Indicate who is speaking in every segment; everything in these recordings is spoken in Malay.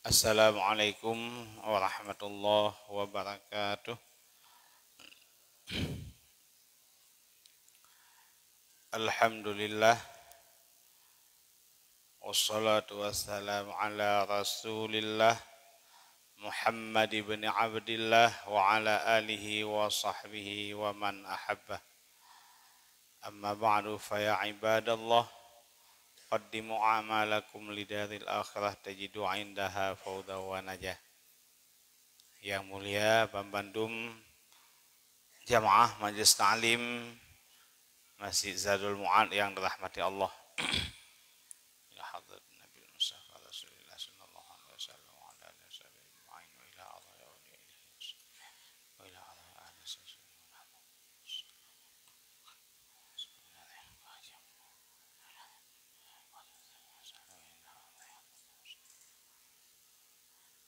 Speaker 1: Assalamualaikum warahmatullahi wabarakatuh. Alhamdulillah. Wassalatu wassalamu ala rasulillah Muhammad ibn Abdillah wa ala alihi wa sahbihi wa man ahabbah. Amma ba'du fa ya ibadallah, qaddimu amalakum lidaril akhirah tajidu indaha fawda wa najah. Yang mulia Pembandum Jamaah Majelis Ta'lim Masjid Zadul Mu'ad yang dirahmati Allah. Ila hadrat Nabi Mustafa Rasulullah sallallahu alaihi wasallam wa ala alihi wasallam wa ila Allah wa ila ahli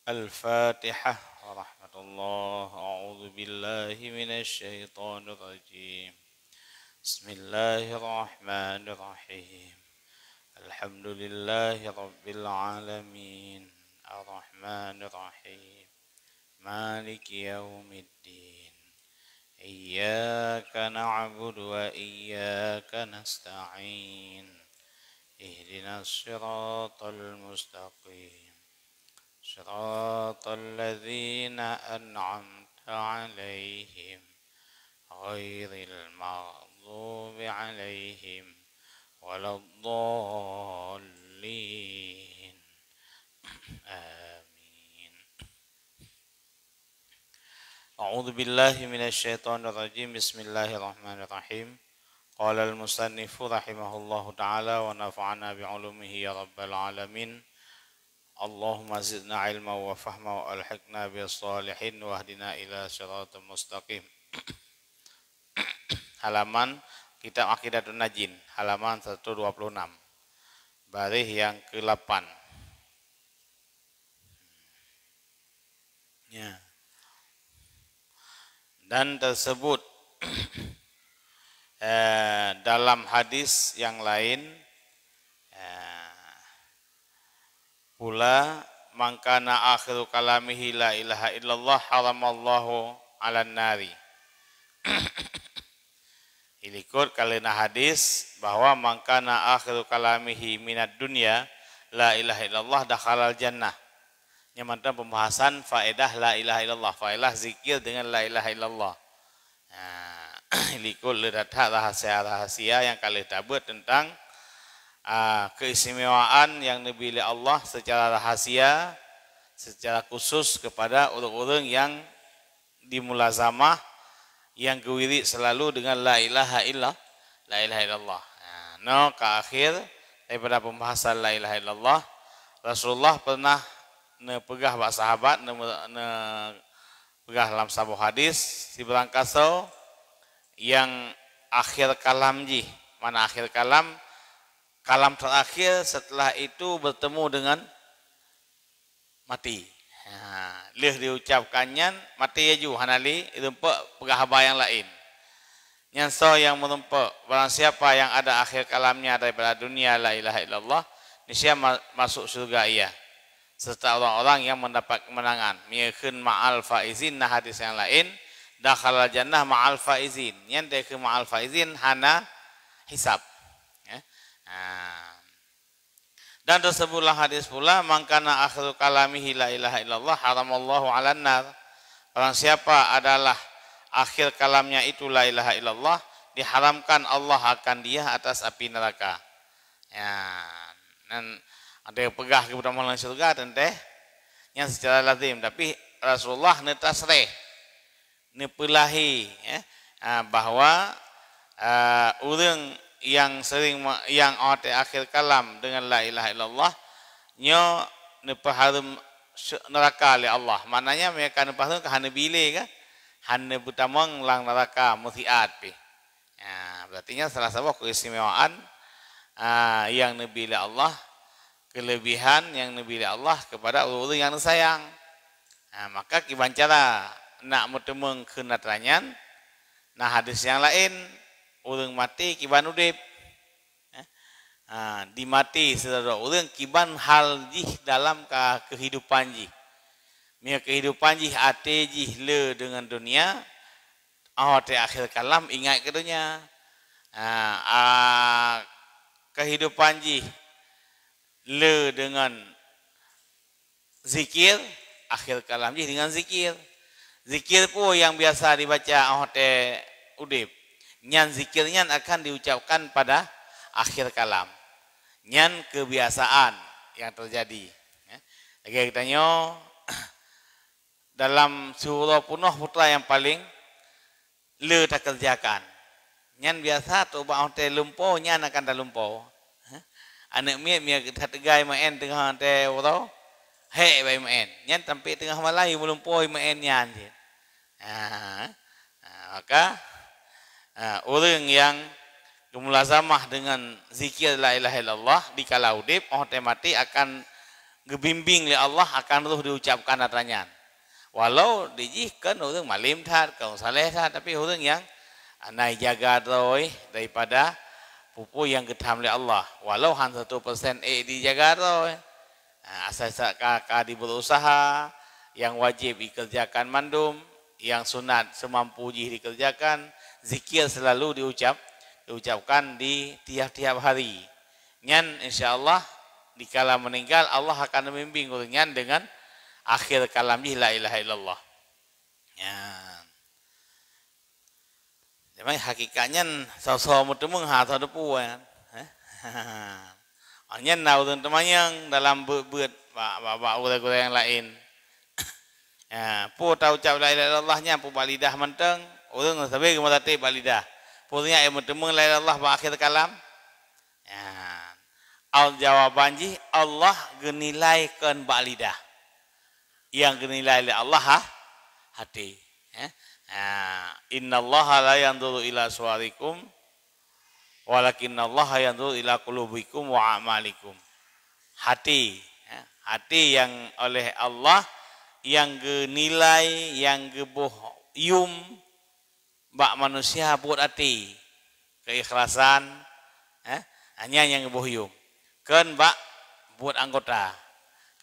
Speaker 1: Al-Fatihah wa rahmatullah. A'udzu billahi minasy syaithanir rajim. Bismillahirrahmanirrahim. Alhamdulillahi rabbil alamin. Ar-Rahmanir Rahim. Maliki yaumiddin. Iyyaka na'budu wa iyyaka nasta'in. Ihdinas siratal mustaqim. Siratal ladzina an'amta 'alaihim ghairil maghdubi 'alaihim waladdallin. Amin. A'udzu billahi minasy syaithanir rajim. Bismillahirrahmanirrahim. Qala al-musannifu rahimahullahu ta'ala wa nafa'ana bi'ulumihi ya rabbal alamin. Allahumma zidna ilma wa fahma wa alhiqna bis salihin wa hdina ila siratal mustaqim. Halaman Kitab Aqidatun Najin, halaman 126. Baris yang ke-8. Ya. Dan tersebut dalam hadis yang lain pula, mangkana akhiru kalamihi la ilaha illallah haramallahu ala nari. Ilikut kalina hadis bahwa mangkana akhiru kalamihi minad dunya la ilaha illallah dakhalal jannah. Nyamantan pembahasan faedah la ilaha illallah, faedah zikir dengan la ilaha illallah. Ilikut ledatha rahasia-rahasia yang kali tabut tentang keistimewaan yang diberi Allah secara rahasia, secara khusus kepada orang-orang yang dimulazamah, yang gewiri selalu dengan la ilaha illallah. Ke akhir daripada pembahasan la ilaha illallah, Rasulullah pernah pegah bak sahabat pegah dalam sebuah hadis di berangkaso yang akhir kalam ji, mana akhir kalam terakhir setelah itu bertemu dengan mati. Lih diucapkannya mati yaju hanali itu pegahaba yang lain. Nyanso yang merempak barang siapa yang ada akhir kalamnya daripada dunia la ilaha illallah, niscaya masuk surga ia. Serta orang-orang yang mendapat kemenangan. Miyakhun ma'al faizin, nah hadis yang lain dakhalal jannah ma'al faizin. Yang ke ma'al faizin hana hisab. Dan tersebutlah hadis pula, mangkana akhiru kalamihi la ilaha illallah haramallahu 'alan nar. Barang siapa adalah akhir kalamnya itu la ilaha illallah, diharamkan Allah akan dia atas api neraka. Ya, dan ada yang pegah kepada malam surga tenteh yang secara lazim, tapi Rasulullah netasreh nepelahi bahwa orang yang sering yang akhir kalam dengan la ilaha illallah nyo nepaharum neraka oleh Allah. Maknanya mereka nepaharum ke hana bile ke hana butamang lang neraka mutiat pi. Berarti salah satu keistimewaan yang nabi Allah, kelebihan yang nabi Allah kepada orang yang sayang. Maka kibancara nak mutemeng kenatranyan, nah hadis yang lain orang mati kiban udip. dimati saudara orang kiban hal jih dalam kehidupan jih. Mia kehidupan jih ate jih le dengan dunia. Te akhir kalam ingat ke dunia. Kehidupan jih le dengan zikir, akhir kalam jih dengan zikir. Zikir pun yang biasa dibaca te udip. Nyan zikirnya akan diucapkan pada akhir kalam. Nyan kebiasaan yang terjadi. Lagi kita tanya dalam surah punuh putra yang paling le tak kerjakan. Nyan biasa tu ba te lumpo nyan akan dah lumpo. Anak mia kita tegai main tengah te orang. Hei bayi main. Nyan sampai tengah malam belum poi main nyan. Maka orang yang mulazamah dengan zikir la ilaha illallah di kala udip otomatis akan gebimbing oleh Allah akan terus diucapkan katanya. Walau dijihkan orang malim tat, kau saleh tat, tapi orang yang naik jaga doi daripada pupu yang getam oleh Allah. Walau hanya 1% dijaga doi. Asal kakak berusaha, yang wajib dikerjakan mandum, yang sunat semampu dikerjakan, zikir selalu diucapkan di tiap-tiap hari. Nyan insyaallah dikala meninggal Allah akan membimbing nyan dengan akhir kalam la ilaha illallah. Jadi hakikatnya sosok mutemung ha depu kan. Hanya nau teman yang dalam buat bapak orang yang lain. Pu tahu ucap la ilaha illallahnya pu balidah menteng, orang sabe kemana te balidah. Punya yang bertemu la ilaha illallah akhir kalam. Al jawaban ji Allah genilaikan balidah. Yang genilai oleh Allah hati. Innallaha la yanzuru ila suwarikum walakinnallaha yanzuru ila qulubikum wa a'malikum. Hati yang oleh Allah yang genilai, yang gebuh yum bak manusia buat hati keikhlasan hanya yang gebuh yum kan bak buat anggota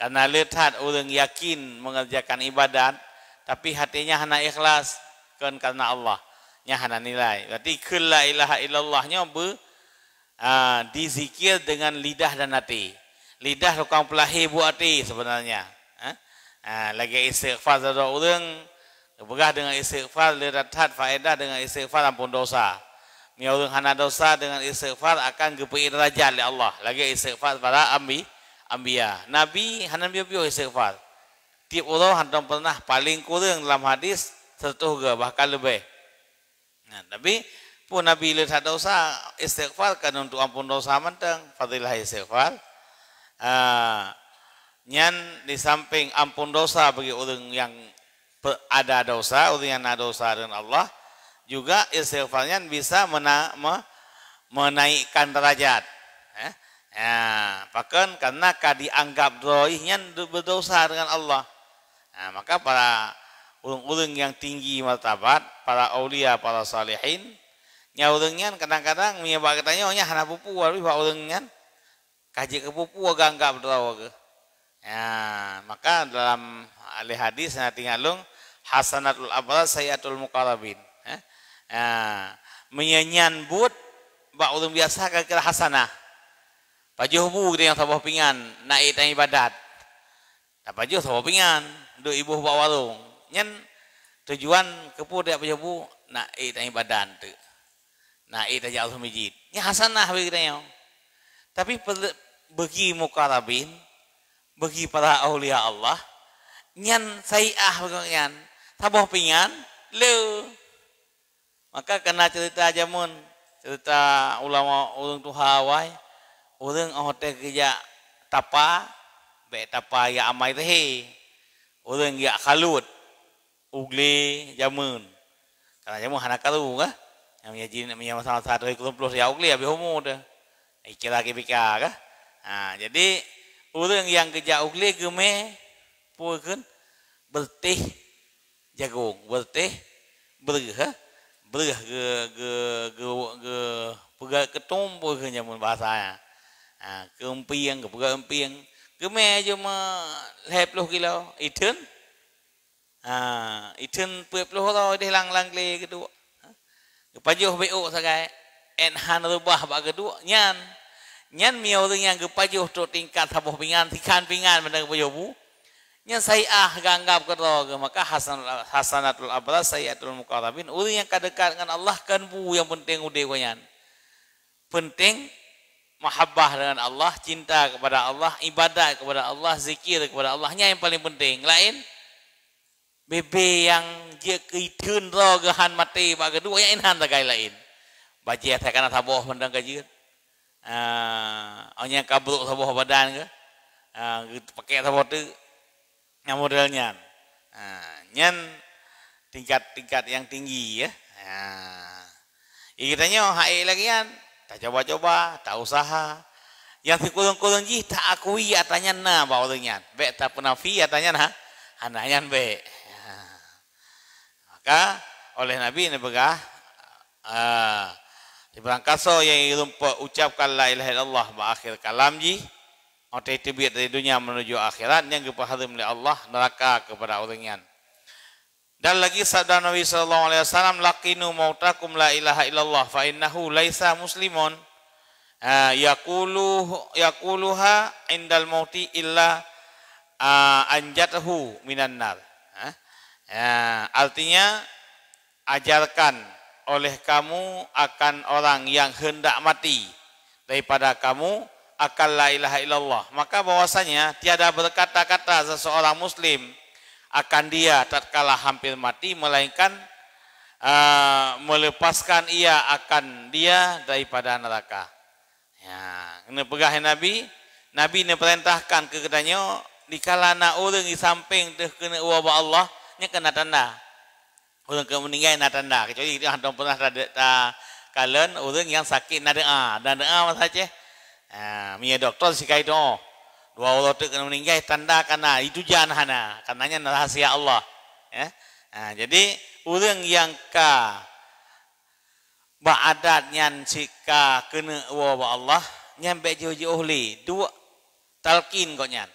Speaker 1: karena lihat orang yakin mengerjakan ibadat tapi hatinya hanya ikhlas kan karena Allah nya hanya nilai. Berarti la ilaha illallahnya dizikir dengan lidah dan hati. Lidah tukang pelahi buat hati sebenarnya. Lagi istighfar ada orang bergah dengan istighfar lihat faedah dengan istighfar ampun dosa. Mia orang hana dosa dengan istighfar akan gepai derajat oleh Allah. Lagi istighfar para ambiya. Nabi hana biyo istighfar. Tiap orang hendak pernah paling kurang dalam hadis 100 bahkan lebih. Tapi pun Nabi lihat dosa istighfar kan untuk ampun dosa menteng fadilah istighfar. Nyan di samping ampun dosa bagi orang yang ada dosa, orang yang ada dosa dengan Allah, juga istighfarnya bisa menaikkan derajat. Bahkan karena dianggap doihnya berdosa dengan Allah. Maka para orang-orang yang tinggi martabat, para aulia, para salihin, nyaurengnya kadang-kadang menyebab katanya hana pupu, tapi orangnya kaji ke pupu agak anggap doa ke. Maka dalam ahli hadis nanti ngalung hasanatul abrar sayyatul muqarrabin. Menyanyambut bak orang biasa kira hasanah. Pajuh bu kita yang sabah pingan naik tang ibadat. Tak pajuh sabah pingan duk ibu bawa warung. Nyen tujuan kepu dia pajuh bu naik tang ibadat tu. Naik tajak al masjid. Nya hasanah bagi kita yang. Tapi bagi muqarrabin, bagi para aulia Allah, nyan sai'ah bagian, tabah pingan, le. Maka kena cerita jamun, cerita ulama orang tu hawai, orang hotel kerja tapa, tapa ya amai teh, orang ya kalut, ugle jamun, karena jamun hana kalu kah, yang menjadi masalah satu plus ya ugle habis homo dah, ikira kebika kah, jadi orang yang kerja ugle geme, pun berteh jagung, berteh berah, berah ke pegang ketumpu ke jamun bahasanya. Keempiang, keempiang. Keme cuma 20 kilo. Itun. Itun 20 ro di lang le kedua. Kepajuh beo sagai. Enhan rubah bak kedua nyan. Nyan miau yang kepajuh tu tingkat sabuh pingan tikan pingan mendang kepajuh bu. Nyan saya ganggap kedua maka hasanatul abras sayatul muqarrabin. Orang yang dekat dengan Allah kan bu yang penting udah nyan. Penting mahabbah dengan Allah, cinta kepada Allah, ibadat kepada Allah, zikir kepada Allahnya yang paling penting. Lain bebe yang dia keitun ro gahan mati bak kedua yang inhan tagai lain. Baca saya kana taboh mendang kajian. Nya kabruk taboh badan ke. Pakai taboh tu yang modelnya. Nyan tingkat-tingkat yang tinggi ya. Ikitanya hai lagi kan. Tak coba-coba, tak usaha. Yang kurang-kurang ji tak akui atanya na bawalnya. Be tak penafi atanya nah. Anaknya be. Maka oleh Nabi ini begah di berangkaso yang rumpa ucapkan la ilaha illallah ba akhir kalam ji. Otai tibit dari dunia menuju akhirat yang kepahadim oleh Allah neraka kepada orangnya. Dan lagi sabda Nabi sallallahu alaihi wasallam laqinu mautakum la ilaha illallah fa innahu laisa muslimun yaquluha indal mauti illa anjatahu minan nar. Artinya ajarkan oleh kamu akan orang yang hendak mati daripada kamu akan la ilaha illallah. Maka bahwasanya tiada berkata-kata seseorang muslim akan dia tatkala hampir mati melainkan melepaskan ia akan dia daripada neraka. Ya, kena pegah Nabi ni perintahkan ke katanya dikala nak orang di samping teh kena wabah Allah nya kena tanda. Orang ke meninggal nak tanda kecuali dia hendak pernah ada kalen orang yang sakit nak doa dan doa saja. Mia doktor sikai doa. Dua orang tu kena meninggal tanda karena itu jangan karenanya rahasia Allah ya. Jadi orang yang ka baadat nyan sika kena wa Allah nyampe jauh-jauh li dua talqin kok nyan.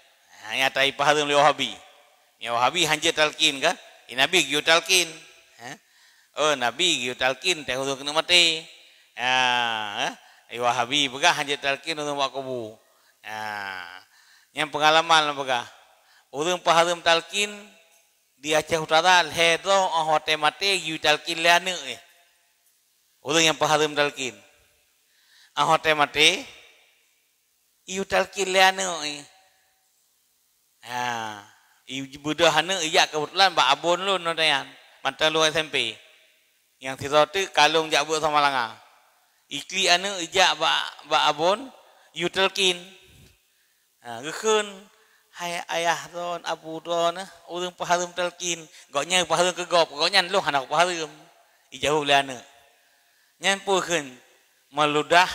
Speaker 1: Ya tai pahareum li Wahabi. Ya Wahabi hanje talqin kan? Nabi giu talqin. Nabi giu talqin teh orang kena mati. Wahabi begah hanje talqin orang buat kubu. Yang pengalaman begah. Orang pahareum talqin di Aceh Utara hedro hote mate giu talqin liane. Orang yang pahareum talqin. Hote mate giu talqin liane. Ibu budak hana iya kebetulan bak abon lu nodayan. Mantan lu SMP. Yang tiro tu kalung jak buat sama langa. Ikli anu ijak bak abon giu talqin. Gekun hai ayah don abu don orang pahareum talqin goknya pahareum ke gop goknya lu anak pahareum ijauh lana nyan pukeun meludah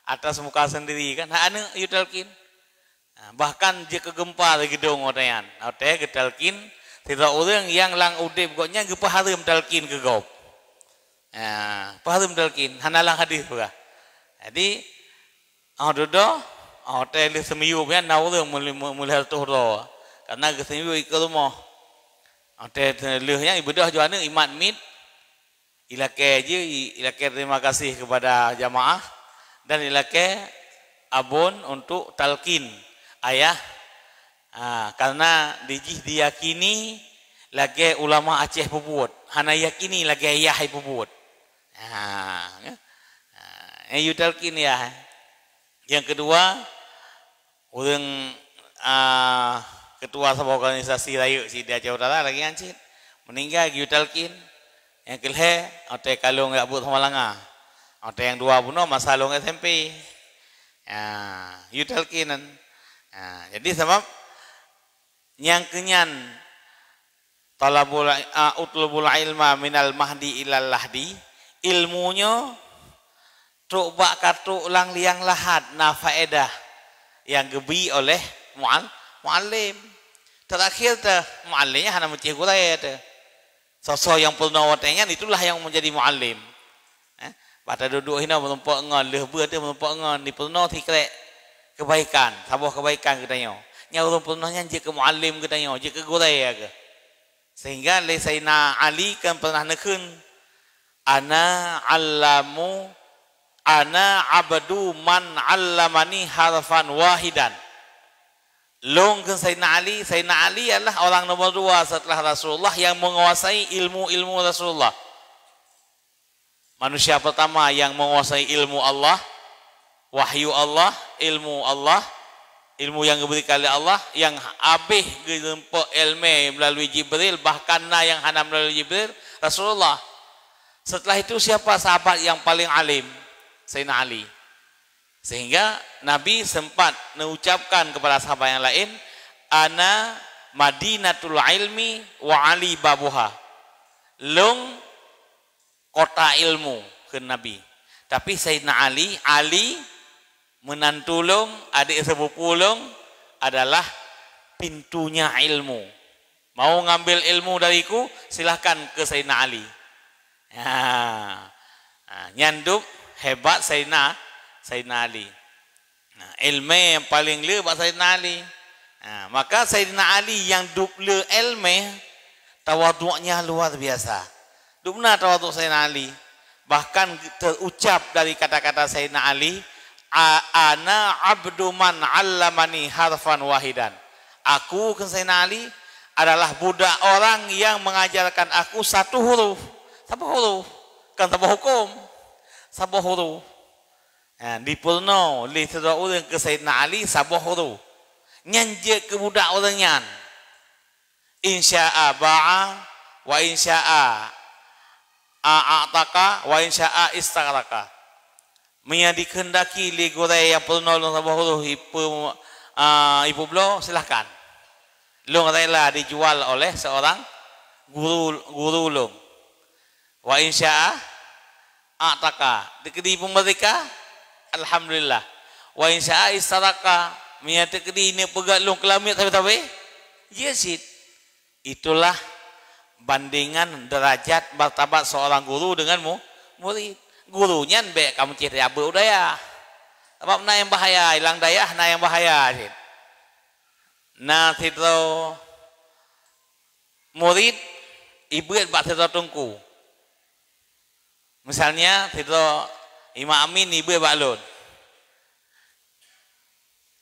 Speaker 1: atas muka sendiri kan anu ieu talqin bahkan dia kegempar di gedung otayan ote ke talqin tidak orang yang lang udip goknya ge pahareum talqin ke gop pahareum talqin hanalang hadis juga jadi dodo hotel semiyu kan naurang mulai tuhro karena ke semiyu ke rumah hotel lehnya ibadah juana imat mit ilake je ilake terima kasih kepada jamaah dan ilake abon untuk talqin ayah karena dijih diyakini lagi ulama Aceh pebuat hana yakini lagi ayah pebuat ayu talqin ya. Yang kedua, orang ketua sebuah organisasi rakyat si di Aceh Utara lagi ngancit meninggal giu talqin. Yang kelih, ote kalung gak buat sama langa. Ote yang dua bunuh masalung SMP. Giu talqinan. Jadi sebab yang kenyan utlubul ilma minal mahdi ilal lahdi ilmunya truk bak katuk lang liang lahat na faedah yang gebi oleh muallim. Terakhir teh muallimnya hanya mencih gulai teh. Sosok yang purna watenya itulah yang menjadi muallim. Pada duduk hina menumpuk ngan leh beur teh menumpuk ngan di purna ti krek kebaikan, sabuh kebaikan katanya. Nya urang pernahnya je ke muallim katanya, je ke gurai ke. Sehingga le Sayyidina Ali kan pernah nekeun ana abdu man allamani harfan wahidan. Long ke Sayyidina Ali adalah orang nomor 2 setelah Rasulullah yang menguasai ilmu-ilmu Rasulullah. Manusia pertama yang menguasai ilmu Allah, wahyu Allah, ilmu yang diberikan oleh Allah, yang habis dijemput ilmu melalui Jibril, bahkan yang hana melalui Jibril, Rasulullah. Setelah itu siapa sahabat yang paling alim? Sayyidina Ali. Sehingga Nabi sempat mengucapkan kepada sahabat yang lain, ana madinatul ilmi wa ali babuha. Long kota ilmu ke Nabi. Tapi Sayyidina Ali menantulung adik sepupu long adalah pintunya ilmu. Mau ngambil ilmu dariku, silahkan ke Sayyidina Ali. Nyanduk hebat Sayyidina Ali. Ilmu yang paling lebat Sayyidina Ali. Maka Sayyidina Ali yang duple ilmu, tawaduknya luar biasa. Dupna tawaduk Sayyidina Ali. Bahkan terucap dari kata-kata Sayyidina Ali, ana abdu man allamani harfan wahidan. Aku kan Sayyidina Ali adalah budak orang yang mengajarkan aku satu huruf. Satu huruf. Kan satu hukum. Satu huruf. Dipurno li sedar orang ke Sayyidina Ali satu huruf. Nyanjek ke budak orang nyan. Insya'a ba'a wa insya'a a'ataka wa insya'a istaraka. Mia dikehendaki li gurai yang pernolong sabah huruf ibu beliau, silahkan. Long rela dijual oleh seorang guru long. Wa insya'a a'taka, dikedi pemberikan, alhamdulillah. Wa insya'a istaraka, mia dikedi ini pegat long kelamit tapi yesit. Itulah bandingan derajat martabat seorang guru dengan murid. Gurunya be kamu ciri abu udah ya. Sebab na yang bahaya, hilang daya na yang bahaya. Nah itu murid ibu bak itu tungku. Misalnya itu Imam Amin ibu balon.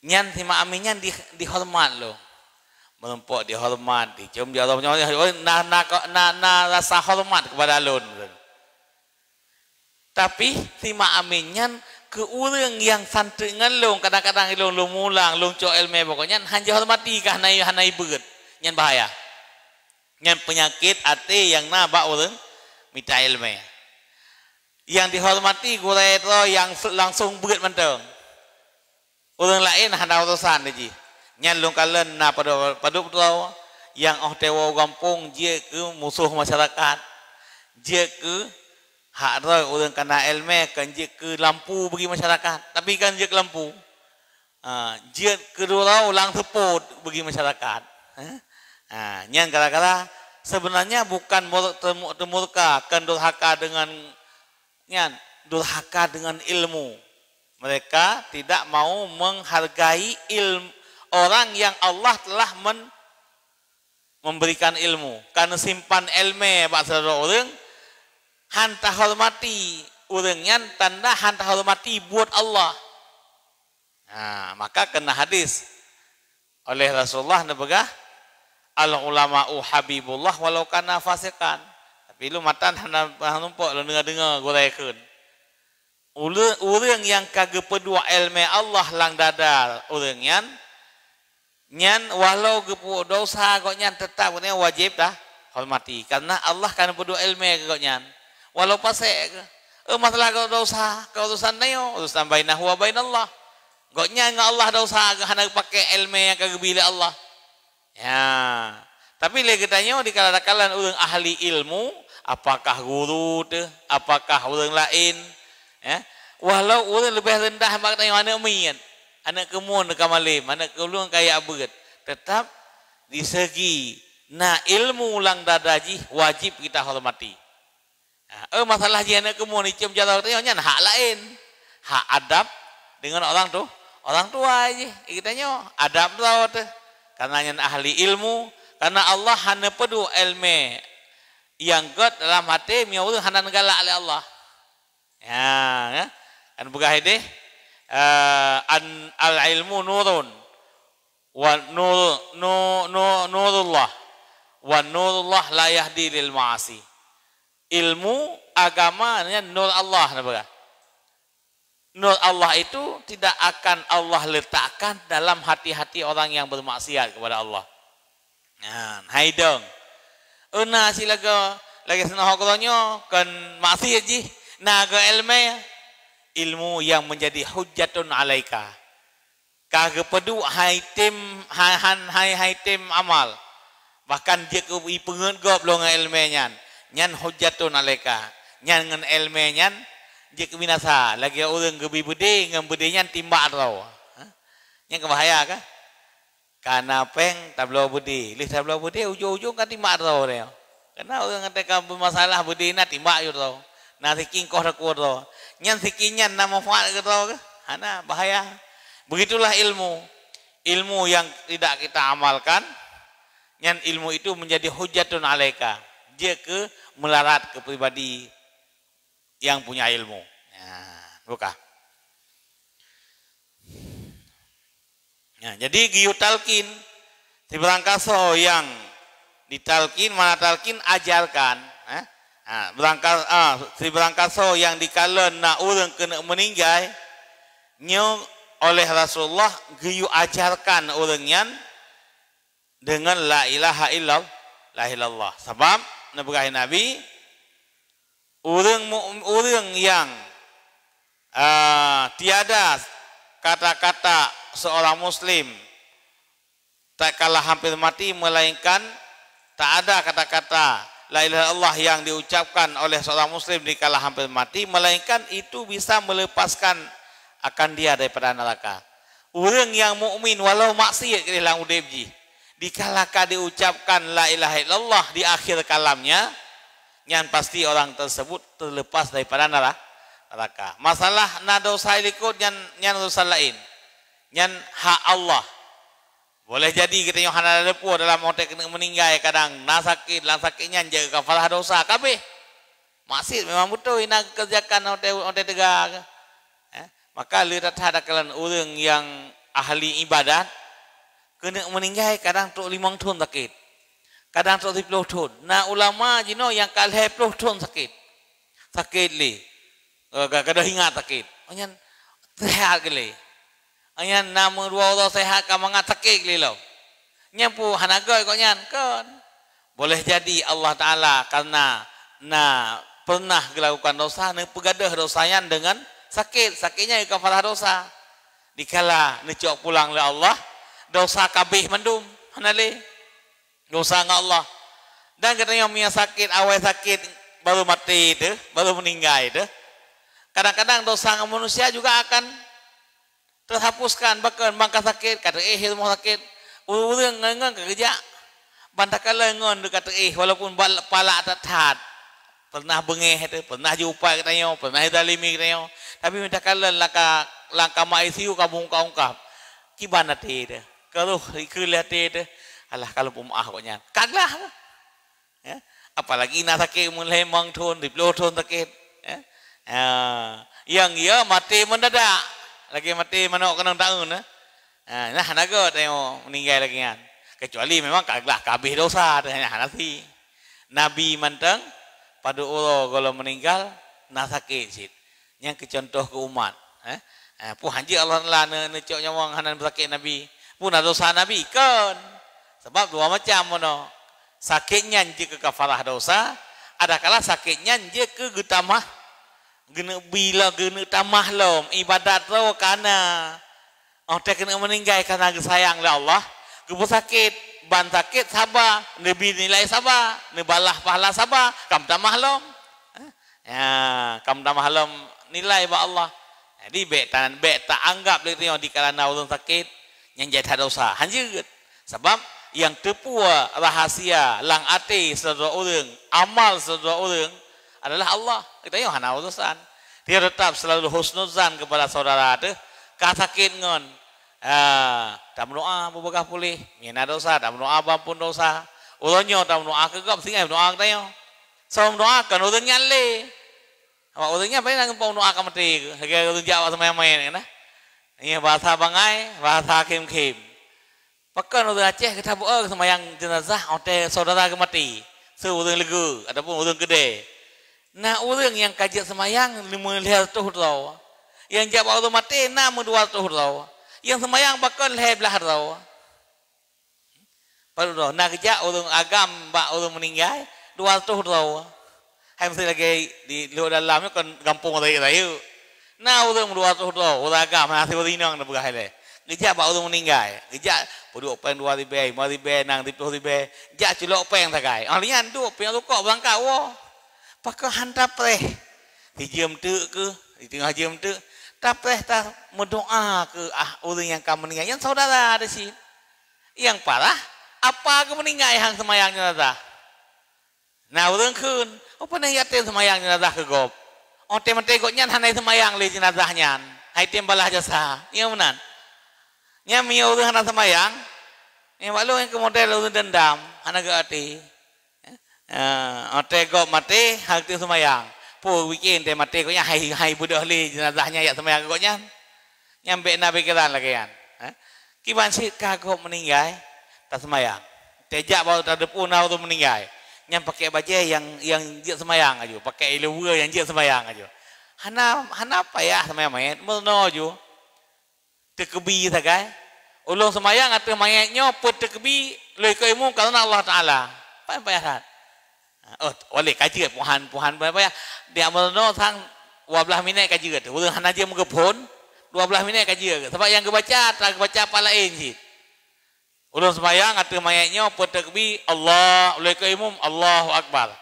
Speaker 1: Nyan Imam Aminnya dihormat loh. Melempok dihormat, dicium dia na rasa hormat kepada alun. Tapi Tima Aminnya ke orang yang santri ngelong kadang-kadang long mulang long cok ilmu pokoknya hanya hormati kah hanai berat nyan bahaya nyan penyakit ate yang nabak orang minta ilmu yang dihormati gurai itu yang langsung berat menteng orang lain hana urusan aja nyan long kalen na pada yang tewa kampung dia ke musuh masyarakat dia ke hak roy orang kena ilmu kan je ke lampu bagi masyarakat tapi kan je ke lampu je kedua ulang teput bagi masyarakat nyan gara-gara sebenarnya bukan temurka kan durhaka dengan nyan durhaka dengan ilmu mereka tidak mau menghargai ilmu orang yang Allah telah memberikan ilmu karena simpan ilmu bahasa orang hanta hormati orangnya tanda hanta hormati buat Allah. Maka kena hadis oleh Rasulullah nebegah al ulama'u habibullah walau kana fasikan. Tapi lu matan hana numpuk lu dengar gorekeun. Orang yang kagak pedua ilmu Allah lang dadar orangnya nyan walau gepu dosa kok nyan tetap wajib dah hormati karena Allah kan pedua ilmu kok nyan. Walau pasek masalah kau dosa kau dosa nayo urusan bainahu wa bainallah goknya enggak Allah dosa hana pakai ilmu yang kagabila Allah ya tapi lagi tanya di kala-kala orang ahli ilmu apakah guru teh apakah orang lain ya walau orang lebih rendah mak tanya anak mian anak kemun kamalim anak keulung kayak abet tetap di segi na ilmu ulang dadaji wajib kita hormati. Masalah jana kemun icem jatuh tanya hak lain hak adab dengan orang tuh orang tua aja kitanya adab tau tuh karena yang ahli ilmu karena Allah hanya pedu ilmu yang god dalam hati miau hanya negala oleh Allah ya kan begah ini al ilmu nurun wa nurullah wa nurullah la yahdi lil ma'asi ilmu agamanya nur Allah nah nur Allah itu tidak akan Allah letakkan dalam hati-hati orang yang bermaksiat kepada Allah. Nah, haidong. Una silaga lagi senah koronyo kan maksiat ji. Naga ilmu yang menjadi hujjatun alaika. Kage pedu haitim haitim amal. Bahkan dia ke pengen gob lo ngan ilmenya. Nyan hujjatun alaika. Nyan ngan ilmenya jika binasa lagi orang gebi budi ngam budinya timbak tau yang kebahaya kan karena peng tablo budi lih tablo budi ujung-ujung kan timbak tau dia karena orang ketika bermasalah budi na timbak yo tau na siking koh rakur tau nyan sikinya nama faat ke tau ana bahaya begitulah ilmu yang tidak kita amalkan nyan ilmu itu menjadi hujjatun alaika dia ke melarat ke pribadi yang punya ilmu. Buka. Jadi giyu talkin si berangkaso yang ditalkin mana talkin ajarkan. Si berangkaso yang dikalen na urang kena meninggal nyo oleh Rasulullah giyu ajarkan urangnya dengan la ilaha illallah. Sebab Nabi orang yang tiada kata-kata seorang muslim tak kalah hampir mati melainkan tak ada kata-kata la ilaha illallah yang diucapkan oleh seorang muslim di kala hampir mati melainkan itu bisa melepaskan akan dia daripada neraka. Orang yang mukmin walau maksiat ke dalam udibji dikala diucapkan la ilaha illallah di akhir kalamnya yang pasti orang tersebut terlepas daripada neraka. Masalah na dosa ikut yang dosa lain. Yang hak Allah. Boleh jadi kita yang hana lepu dalam otak meninggal kadang na sakit, lang sakitnya jaga kafarah dosa kabeh. Masih memang betul ina kerjakan otak tegak. Maka lihat ada kalian orang yang ahli ibadat kena meninggal kadang tu 5 tahun sakit. Kadang tu 10 tahun. Nah ulama jino yang kalih 10 tahun sakit. Sakit li. Kadang ingat sakit. Anyan sehat kali. Anyan nama dua orang sehat kamangat sakit kali lo. Nyampu hanagoy kok nyan kan. Boleh jadi Allah Taala karena pernah melakukan dosa pegadah dosanya dengan sakit. Sakitnya kafarah dosa. Dikala necok pulang oleh Allah dosa kabeh mendum. Hanale. Dosa dengan Allah. Dan katanya punya sakit, awal sakit baru mati itu, baru meninggal itu. Kadang-kadang dosa dengan manusia juga akan terhapuskan. Bahkan bangka sakit, kata ilmu sakit. Orang ngengen kerja. Bantakala ngengen kata walaupun pala tatat. Pernah bengeh itu, pernah jumpa katanya, pernah dalimi katanya. Tapi minta kala langkah maisiu kamu ungkap. Kibana itu. Kalau ikulah itu. Alah kalau pemaah koknya kaglah ya apalagi na sakit mulai mangthon 10 tahun sakit ya yang ia mati mendadak lagi mati manok kena tahun nah naga tengok meninggal lagi kan kecuali memang kaglah kabeh dosa tanya nasi nabi manteng pada Allah kalau meninggal na sakit sit yang kecontoh ke umat pu haji Allah lah necok nyawang hanan sakit nabi pun dosa nabi kan. Sebab dua macam mono. Sakitnya jika kafarah dosa, ada kala sakitnya jika getamah. Bila gena tamah lom ibadat lo karena orang kena meninggal karena sayang oleh Allah. Kebu sakit, ban sakit sabar, lebih nilai sabar, nebalah pahala sabar, kam tamah lom. Ya, kam tamah lom nilai ba Allah. Jadi bet tak anggap di kala orang sakit yang jadi dosa. Hanjut. Sebab yang terpuas rahasia lang ati saudara orang amal saudara orang adalah Allah kita yang hana urusan dia tetap selalu husnuzan kepada saudara itu ka sakit ngon. Tak berdoa berbekas pulih, mina dosa, tak berdoa ampun dosa. Ulunyo tak berdoa kegap singai berdoa tayo. So berdoa kan ulun nyale. Awak ulunnya apa nang pau doa ka mati. Hage ulun jawab sama yang main kan. Ini bahasa bangai, bahasa kim-kim. Pakan ulun Aceh kita buat semayang jenazah ote saudara ke mati. So ulun legu ataupun ulun gede. Nah ulun yang kajian semayang 500 tau. Yang jawab ulun mati 200 tau. Yang semayang bakal belah tau. Paru nak kerja ulun agam bak ulun meninggal 200 tau. Hai mesti lagi di luar dalamnya kan kampung tadi tahu. Nah ulun 200 tau, ulun agam masih ulinang dah berah le. Kerja bak ulun meninggal. Kerja padu pen 2 ribu, 5 ribu nang 10 ribu. Ja culok pen sakai. Alian tu pen lu kok berangkat wo. Pakai handap teh. Di jam tu ke, di tengah jam tu tapi tak berdoa ke orang yang kamu meninggal yang saudara ada sih yang parah apa ke meninggal yang semayang jenazah nah orang kun apa nih yatim semayang jenazah ke gop oh teman tegoknya hanai semayang le jenazahnya hai tem balah jasa iya benar nya mi orang hanai semayang yang walau yang ke model orang dendam anak ke hati oh tegok mati hak tem semayang po weekend teh mati ko nya hai budak li jenazahnya ya semayang ko nya nyampe na pikiran lagi kan kiban sih kagok meninggal tak semayang tejak baru tak depun tu meninggal nyam pakai baju yang dia semayang aja pakai ilewa yang dia semayang aja hana apa ya semayang mayat melno aja tekebi sagai ulung semayang atau mayatnya put tekebi loi ko imu karena Allah taala apa ya oh oleh kaji puhan apa ya dia melno sang 12 minit kaji tu ulun hana je mengepon 12 minit kaji sebab yang kebaca tak baca apa lain sih ulun sembahyang atau mayatnya pun takbir Allah oleh ke imam Allahu akbar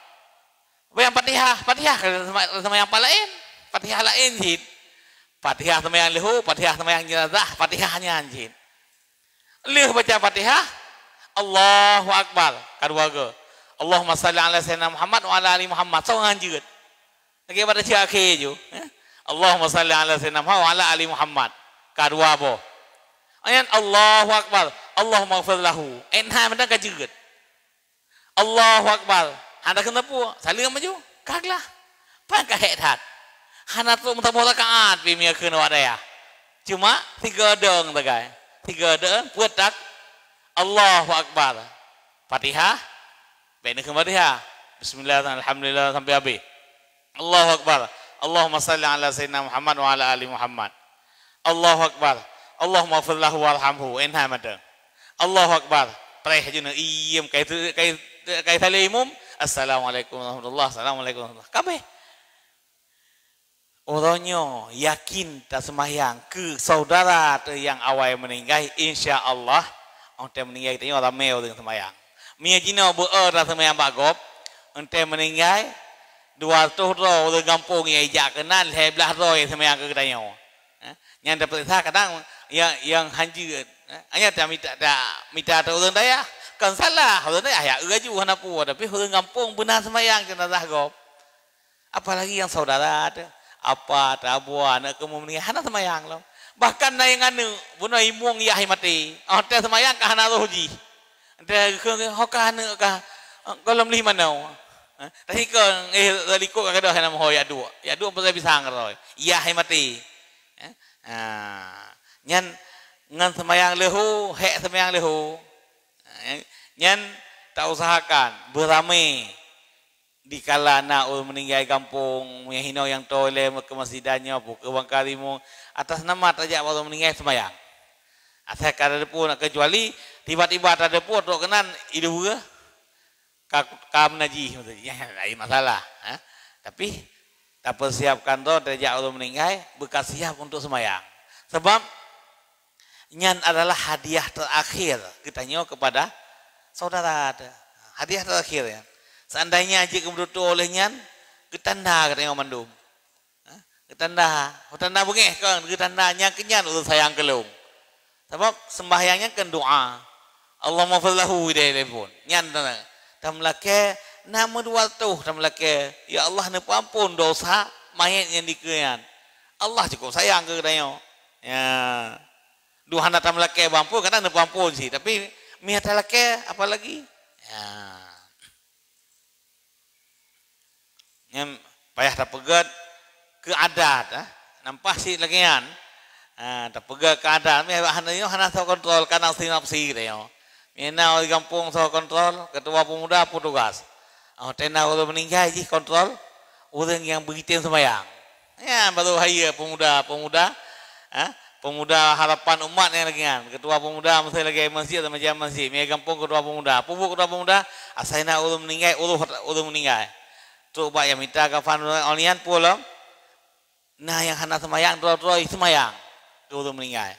Speaker 1: apa yang Fatihah sembahyang apa lain Fatihah lain sih Fatihah sembahyang lehu Fatihah sembahyang jenazah Fatihahnya anjing leh baca Fatihah Allahu akbar kedua ke Allahumma salli ala sayyidina Muhammad wa ala ali Muhammad so anjing lagi pada akhir je Allahumma salli ala sayyidina Muhammad wa ala ali Muhammad kedua apa ayat Allahu akbar Allahumma ighfir lahu enha mendak kajeut Allahu akbar handa kena pu saling maju kaglah pangka hetat hana tu mentah rakaat pi mia keun wadaya cuma 3 deng tagai 3 deng putak Allahu akbar Fatihah baik ke Fatihah bismillahirrahmanirrahim alhamdulillah sampai habis Allahu akbar Allahumma salli ala sayyidina Muhammad wa ala ali Muhammad Allahu akbar Allahumma ighfir lahu warhamhu enha madang Allahu akbar preh juna iem kai salimum assalamualaikum warahmatullahi assalamualaikum warahmatullahi kabeh orangnya yakin tak sembahyang ke saudara tu yang awal meninggal insyaallah onte meninggal kita ramai orang sembahyang mia jina beer tak sembahyang bagop onte meninggal 200 orang kampung yang ijak kenal hebelah roy sembahyang ke katanya yang dapat saya kadang yang hanji hanya tak minta orang daya kan salah orang daya ya uraju hana pu tapi orang kampung benar sembahyang jenazah gop apalagi yang saudara ada apa tak buat nak kamu meninggal hana sembahyang lo bahkan na yang anu bunuh imung ya mati ante sembahyang ka hana roji ante ke hokah anu ka kolom lima nau tapi kan liko ka dah hana moh ya dua pun bisa ngeroy ya mati nyan ngan sembahyang lehu hek sembahyang lehu nyan tak usahakan beramai di kala nak meninggal kampung yang hino yang tole ke masjidannya ke bangkarimu atas nama tajak baru meninggal sembahyang asal kada pun kecuali tiba-tiba ada pun tok kenan idu ke kam naji lain masalah tapi tak persiapkan tu tajak baru meninggal bekas siap untuk sembahyang sebab nyan adalah hadiah terakhir kita nyo kepada saudara ada hadiah terakhir ya seandainya aja kemudian oleh nyan ketanda katanya mandum ketanda bengeh kan ketanda nya kenyan untuk sayang kelung sebab sembahyangnya kan doa Allahumma fallahu hidayah nyan tamlake nama 200 tamlake ya Allah ne ampun dosa mayat yang dikean Allah cukup sayang ke katanya Ya. Dua anak tam laki bampu kadang ada bampu sih, tapi mia tak laki apalagi. Ya. Yang payah tak pegat ke adat, nampak sih lagian. Tak pegat ke adat, mia hana tahu kontrol kadang sinapsi deh. Mina di kampung tahu kontrol, ketua pemuda petugas. Oh, tena udah meninggal ji kontrol, orang yang begitu sembahyang. Ya, baru hari pemuda, pemuda harapan umat yang lagi kan, ketua pemuda mesti lagi masjid atau macam masjid, mia kampung ketua pemuda, ketua pemuda, asalnya udah meninggal, udah meninggal. Tu ubah yang minta kafan onian pulang, nah yang hendak sembahyang, doa sembahyang, udah meninggal.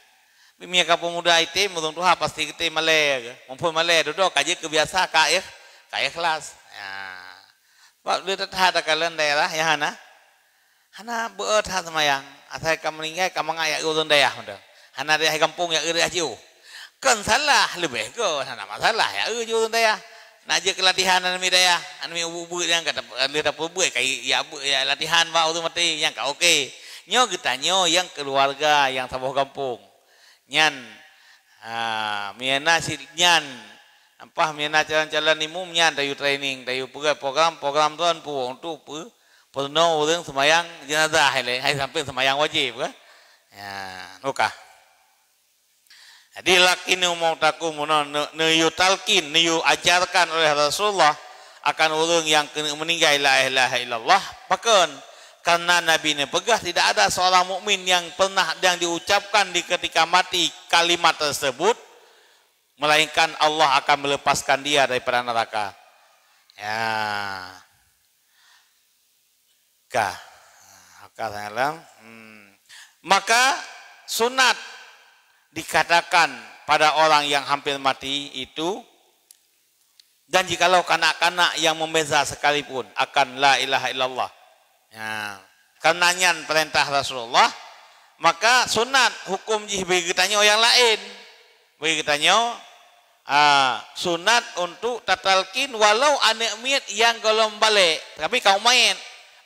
Speaker 1: Mia kampung pemuda itu, mungkin tu pasti kita malay, mumpun malay, duduk kaji kebiasa kaya kelas. Ya, pak dia tak kalian daerah yang hana beut hat semayang asal kamu meninggal kamu ngayak urun daya hana dia kampung ya iri aja kan salah lebih ke hana masalah ya urun daya nak je kelatihan anu daya anu ubu yang kata lihat pubu kayak ya latihan ba urun mati yang kau oke nyo kita nyo yang keluarga yang sabuh kampung nyan miana si nyan apa miana jalan-jalan imum nyan dayu training dayu program tuan pu untuk penuh orang semayang jenazah hai sampai semayang wajib kan ya nuka jadi laki ni umum taku niu talkin niu ajarkan oleh Rasulullah akan orang yang meninggal la ilaha illallah bahkan karena Nabi ini pegah tidak ada seorang mukmin yang pernah yang diucapkan di ketika mati kalimat tersebut melainkan Allah akan melepaskan dia daripada neraka ya maka sunat dikatakan pada orang yang hampir mati itu dan jikalau kanak-kanak yang membeza sekalipun akan la ilaha illallah ya, karenanya perintah Rasulullah maka sunat hukum jih bagi kita yang lain bagi kita sunat untuk tatalkin walau anak miat yang golong balik tapi kau main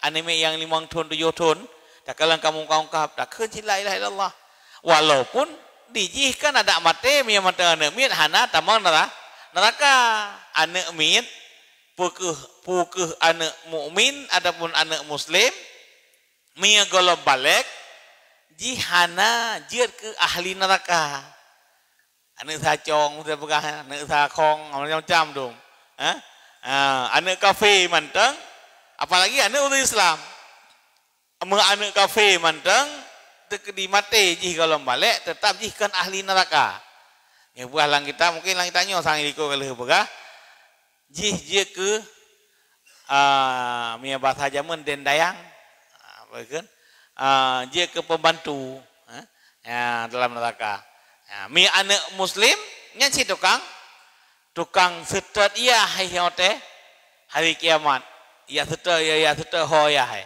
Speaker 1: anime yang 5 tahun 7 tahun tak kalang kamu ungkap tak kunci la ilaha illallah walaupun dijihkan ada mate mia mate anak miat hana tamang neraka anak miat pukuh anak mukmin ataupun anak muslim mia golong balik jihana jir ke ahli neraka anak sacong sudah pegang anak sakong macam-macam dong anak kafe manteng apalagi anak orang Islam anak kafe manteng terkedi mati jih kalau balik tetap jih kan ahli neraka ya buah lang kita mungkin lang kita nyo sang iko kalau begah jih ke mia bahasa Jaman dendayang kan jih ke pembantu ya dalam neraka ya, mia anak muslim nyanyi tukang setet iya hai hote hari kiamat ya setel ho ya hai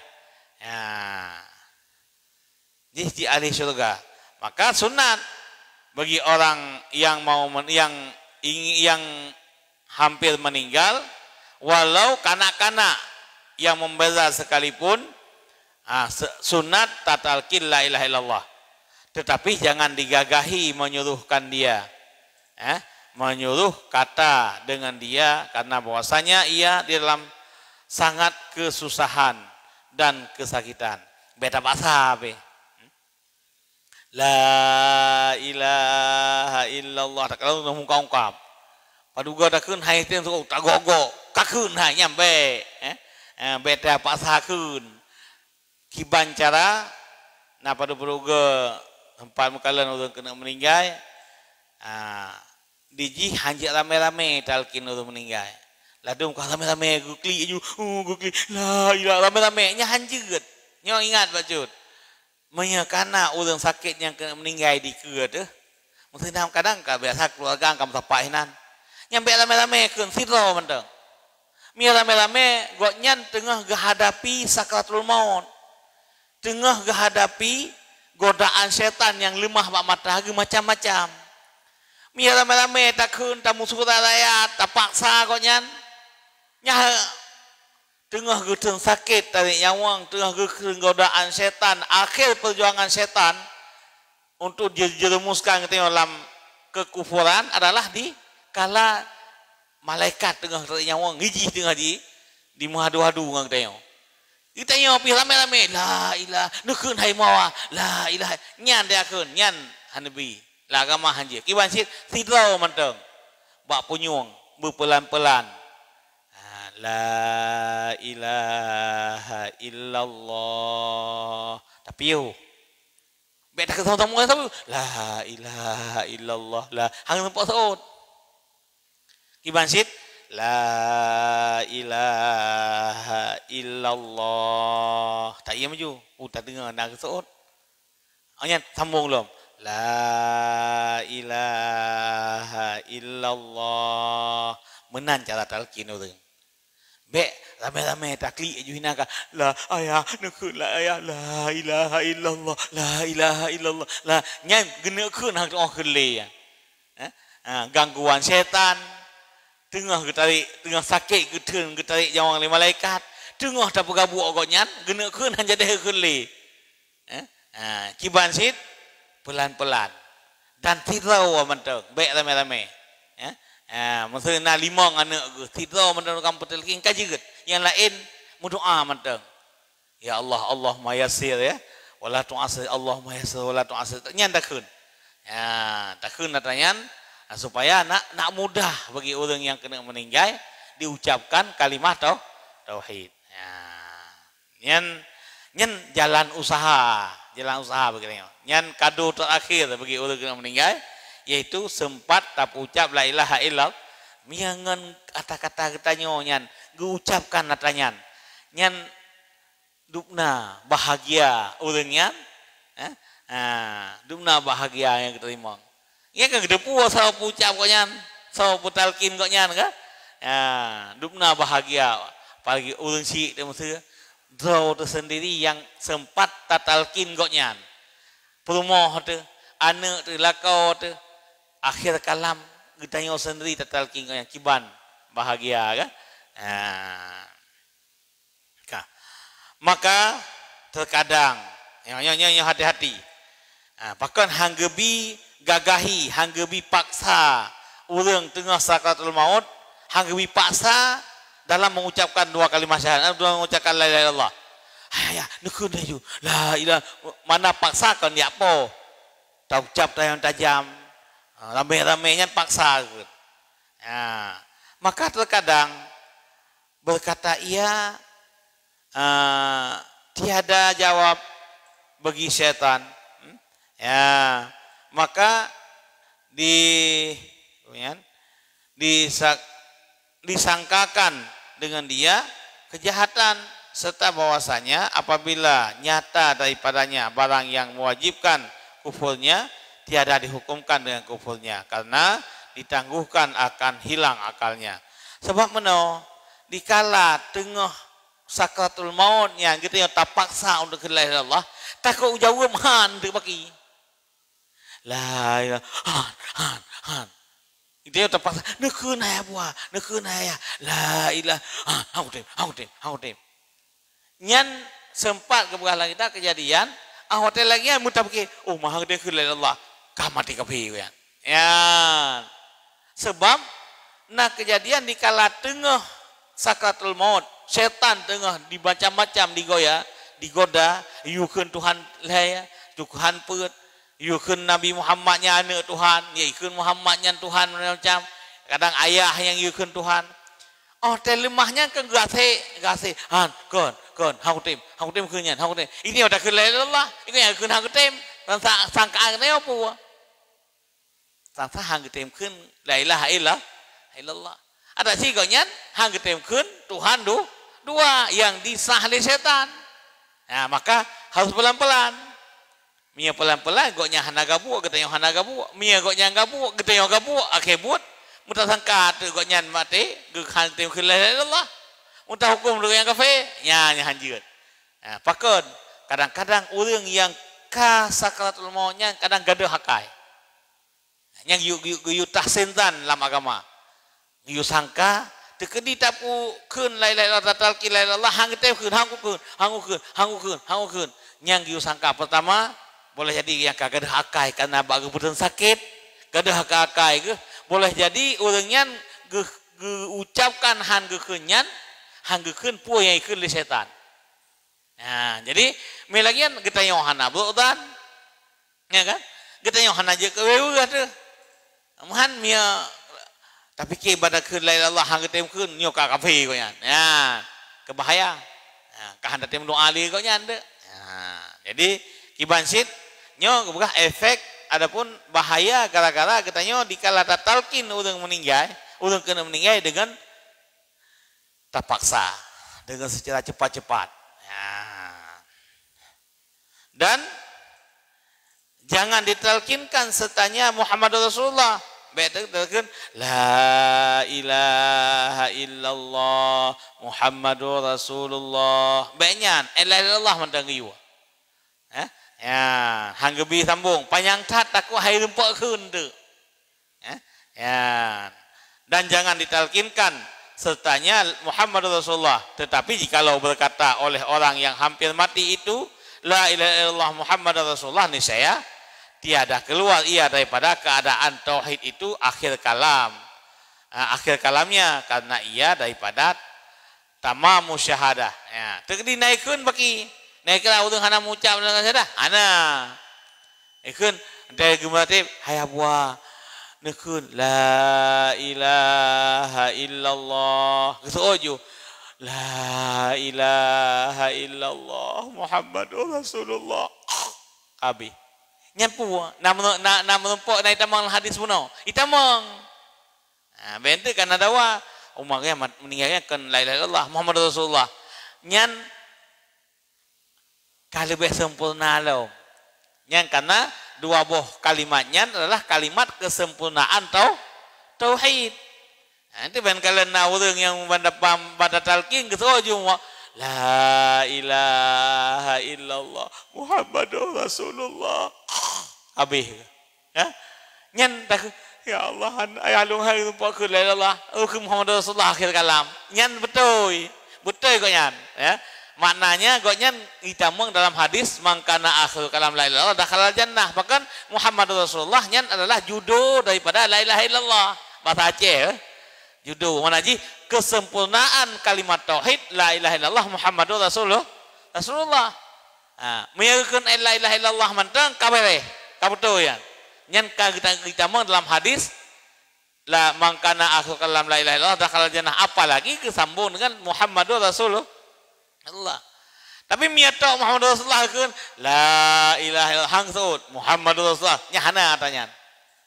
Speaker 1: ya di ahli surga maka sunat bagi orang yang yang hampir meninggal walau kanak-kanak yang membeza sekalipun sunat tatalkin la ilaha illallah tetapi jangan digagahi menyuruhkan dia menyuruh kata dengan dia karena bahwasanya ia di dalam sangat kesusahan dan kesakitan. Beta bahasa be. La ilaha illallah. Tak kalau ungkap. Paduga tak kun hai tien tu tak gogo. Kakun hai nyampe. Beta bahasa kun. Kiban cara na paduga tempat mukalan orang kena meninggal. Diji hanjak rame-rame talkin orang meninggal. Ladung kau rame-rame gukli ju gukli la ilah rame-rame nya hanjeut nyo ingat bacut menyakana orang sakit yang kena meninggal di keur teh mesti kadang ka biasa keluarga kam sapainan nyampe rame-rame keun siro menteng mi rame-rame goknyan tengah gahadapi sakratul maut tengah gahadapi godaan setan yang lemah mak mata macam-macam mi rame-rame takun tamu surat rakyat tak paksa goknyan nyah tengah gedeng sakit tarik nyawang tengah gedeng godaan setan akhir perjuangan setan untuk dijerumuskan ke dalam kekufuran adalah di kala malaikat tengah nyawa ngiji tengah di mahadu-hadu ngang tengok. Kita nyawa pi rame-rame la ilaha nekeun hai mawa la ilaha nyan dia keun nyan hanabi la agama hanji. Kiban sit sidro menteng. Bak punyung berpelan-pelan. La ilaha illallah. Tapi yo beta ke tahu tahu la ilaha illallah la hang nampak saud. Kiban sit la ilaha illallah. Tak iya maju. Tak dengar nak saud. Hanya sambung belum. La ilaha illallah. Menan cara talqin tu. Bek rame-rame takli juhina ka la ayah nekeun la ayah la ilaha illallah la ilaha illallah la nyan genekeun hang oh keule ya. Gangguan setan tengah getarik tengah sakit geteun getarik jawang le malaikat tengah tak bergabu ogonyan genekeun hang jadi keule. Kiban sit pelan-pelan dan tirau menteng bek rame-rame ya. Maksudnya limang anak tidak mendengarkan petelking kajiget yang lain berdoa menteng ya Allah Allah mayasir ya wala tu'asir Allah mayasir wala tu'asir nyan takun ya takun natanyan supaya nak mudah bagi orang yang kena meninggal diucapkan kalimat tauhid ya nyan jalan usaha begini nyan kado terakhir bagi orang kena meninggal yaitu sempat tak ucap la ilaha illallah miangan kata-kata katanya nyan guucapkan natanyan nyan dupna bahagia urangnya dupna bahagia yang diterima ya kan gede puas sao ucap kok nyan sao putalkin kok nyan kan dupna bahagia apalagi urang si dia mesti draw tersendiri yang sempat tatalkin kok nyan perumoh tu anak tu lakau tu akhir kalam kita nyawa sendiri tatalkin yang kiban bahagia kan. Maka terkadang yang hati-hati. Bahkan hanggebi gagahi, hanggebi paksa orang tengah sakaratul maut, hanggebi paksa dalam mengucapkan dua kalimat syahadat, mengucapkan la ilaha illallah. Ya, nekeun deui. La ilaha mana paksakan dia apa? Tak ucap yang tajam. Rame-ramenya paksa maka terkadang berkata ia tiada jawab bagi setan maka disangkakan dengan dia kejahatan serta bahwasanya apabila nyata daripadanya barang yang mewajibkan kufurnya tiada dihukumkan dengan kufurnya karena ditangguhkan akan hilang akalnya. Sebab meno dikala tengah sakratul maut yang kita yang terpaksa untuk la ilaha illallah takut jauh man tu bagi. La ilaha han. Itu yang terpaksa nekeun aya buah, nekeun aya la ilaha hautim. Nyan sempat kebegalan kita kejadian hotel lagi muta pakai oh mahal dia ke la ilaha illallah kamati kapi kan. Ya. Sebab nak kejadian di kala tengah sakratul maut, setan tengah dibacam-macam digoda, yukeun Tuhan laya, Tuhan peut, yukeun Nabi Muhammadnya anak Tuhan, yukeun Muhammadnya Tuhan macam. Kadang ayah yang yukeun Tuhan. Oh, telemahnya ke gase han kon hautim keunyan hautim. Ini udah ke la ilaha illallah, itu yang keun hautim. Sangkaan teh apa? Sangka hang getemkeun la ilaha illallah. Ada sih gonyan hang getemkeun Tuhan dua yang disah oleh setan. Nah, maka harus pelan-pelan. Mia pelan-pelan goknya hanaga bu, getenyo hanaga bu. Mia goknya gabu, getenyo gabu, akebut. Muta sangka teu gonyan mate, ge hang getemkeun la ilaha illallah. Muta hukum dengan kafe, nya hanjeut. Nah, pakeun kadang-kadang urang yang ka sakratul mautnya kadang gaduh hakai. Yang yu tahsintan dalam agama. Yu sangka tekedi tapu keun la ilaha illallah tatalki la ilaha illallah hang teh keun hangkukeun. Yang yu sangka pertama boleh jadi yang kagadah akai karena bagai betul sakit, gadah akai ke, boleh jadi orangnya ucapkan han gekenyan, han geken puai ikut li setan. Nah, jadi melagian kita Yohana berudan, ya kan? Kita Yohana aja kewewe tu, mahan mia tapi ke ibadah ke lain Allah hang kita ke nyoka kafe kau nyan, ya kebahaya, kahan datem doa ali kau nyan deh. Jadi kibansit nyo bukan efek adapun bahaya gara-gara kita nyo dikala talkin urang kena meninggal dengan terpaksa dengan secara cepat-cepat. Dan jangan ditalkinkan sertanya Muhammad Rasulullah. Betul la ilaha illallah Muhammadur Rasulullah. Banyak la ilaha illallah mendangiu. Ya, hanggebi sambung panjang tat aku hai rempok keun tu. Ya. Dan jangan ditalkinkan sertanya Muhammad Rasulullah. Tetapi jikalau berkata oleh orang yang hampir mati itu la ilaha illallah Muhammad Rasulullah, niscaya tiada keluar ia daripada keadaan tauhid itu akhir kalam. Akhir kalamnya karena ia daripada tamamu syahadah. Ya, tegdi naikun baki. Naiklah urang hana mengucap dengan syahadah. Ana. Ikun dari gemarati hayabwa nekun la ilaha illallah. Kesoju la ilaha illallah Muhammadur Rasulullah. Abi. Nyampu nama numpuk naik tamang hadis puno. Itamang. Bente kan ada wa umatnya meninggalnya kan la ilaha illallah Muhammadur Rasulullah. Nyan kalau lebih sempurna lo. Nyan karena dua buah kalimatnya adalah kalimat kesempurnaan tauhid. Nanti ben kalian orang yang pada talqin kesoju la ilaha illallah Muhammadur Rasulullah. Habis. Ya. Nyan tak ya Allah ayalung hari rumpak ke la ilaha illallah Muhammadur Rasulullah akhir kalam. Nyan betul. Betul kok nyan, ya. Maknanya kok nyan itamang dalam hadis mangkana akhir kalam la ilaha illallah dakhalal jannah. Bahkan Muhammadur Rasulullah nyan adalah judul daripada la ilaha illallah. Bahasa Aceh. Judul mana ji kesempurnaan kalimat tauhid la ilaha illallah Muhammadur Rasulullah. Menyatakan la ilaha illallah mantang kabeh kabetul ya. Nyan kita meng dalam hadis la mangkana akhir kalam la ilaha illallah dakhalal jannah, apalagi kesambung dengan Muhammadur Rasulullah. Tapi miatok Muhammadur Rasulullah kan la ilaha illallah hang saud Muhammadur Rasulullah nya hana tanya.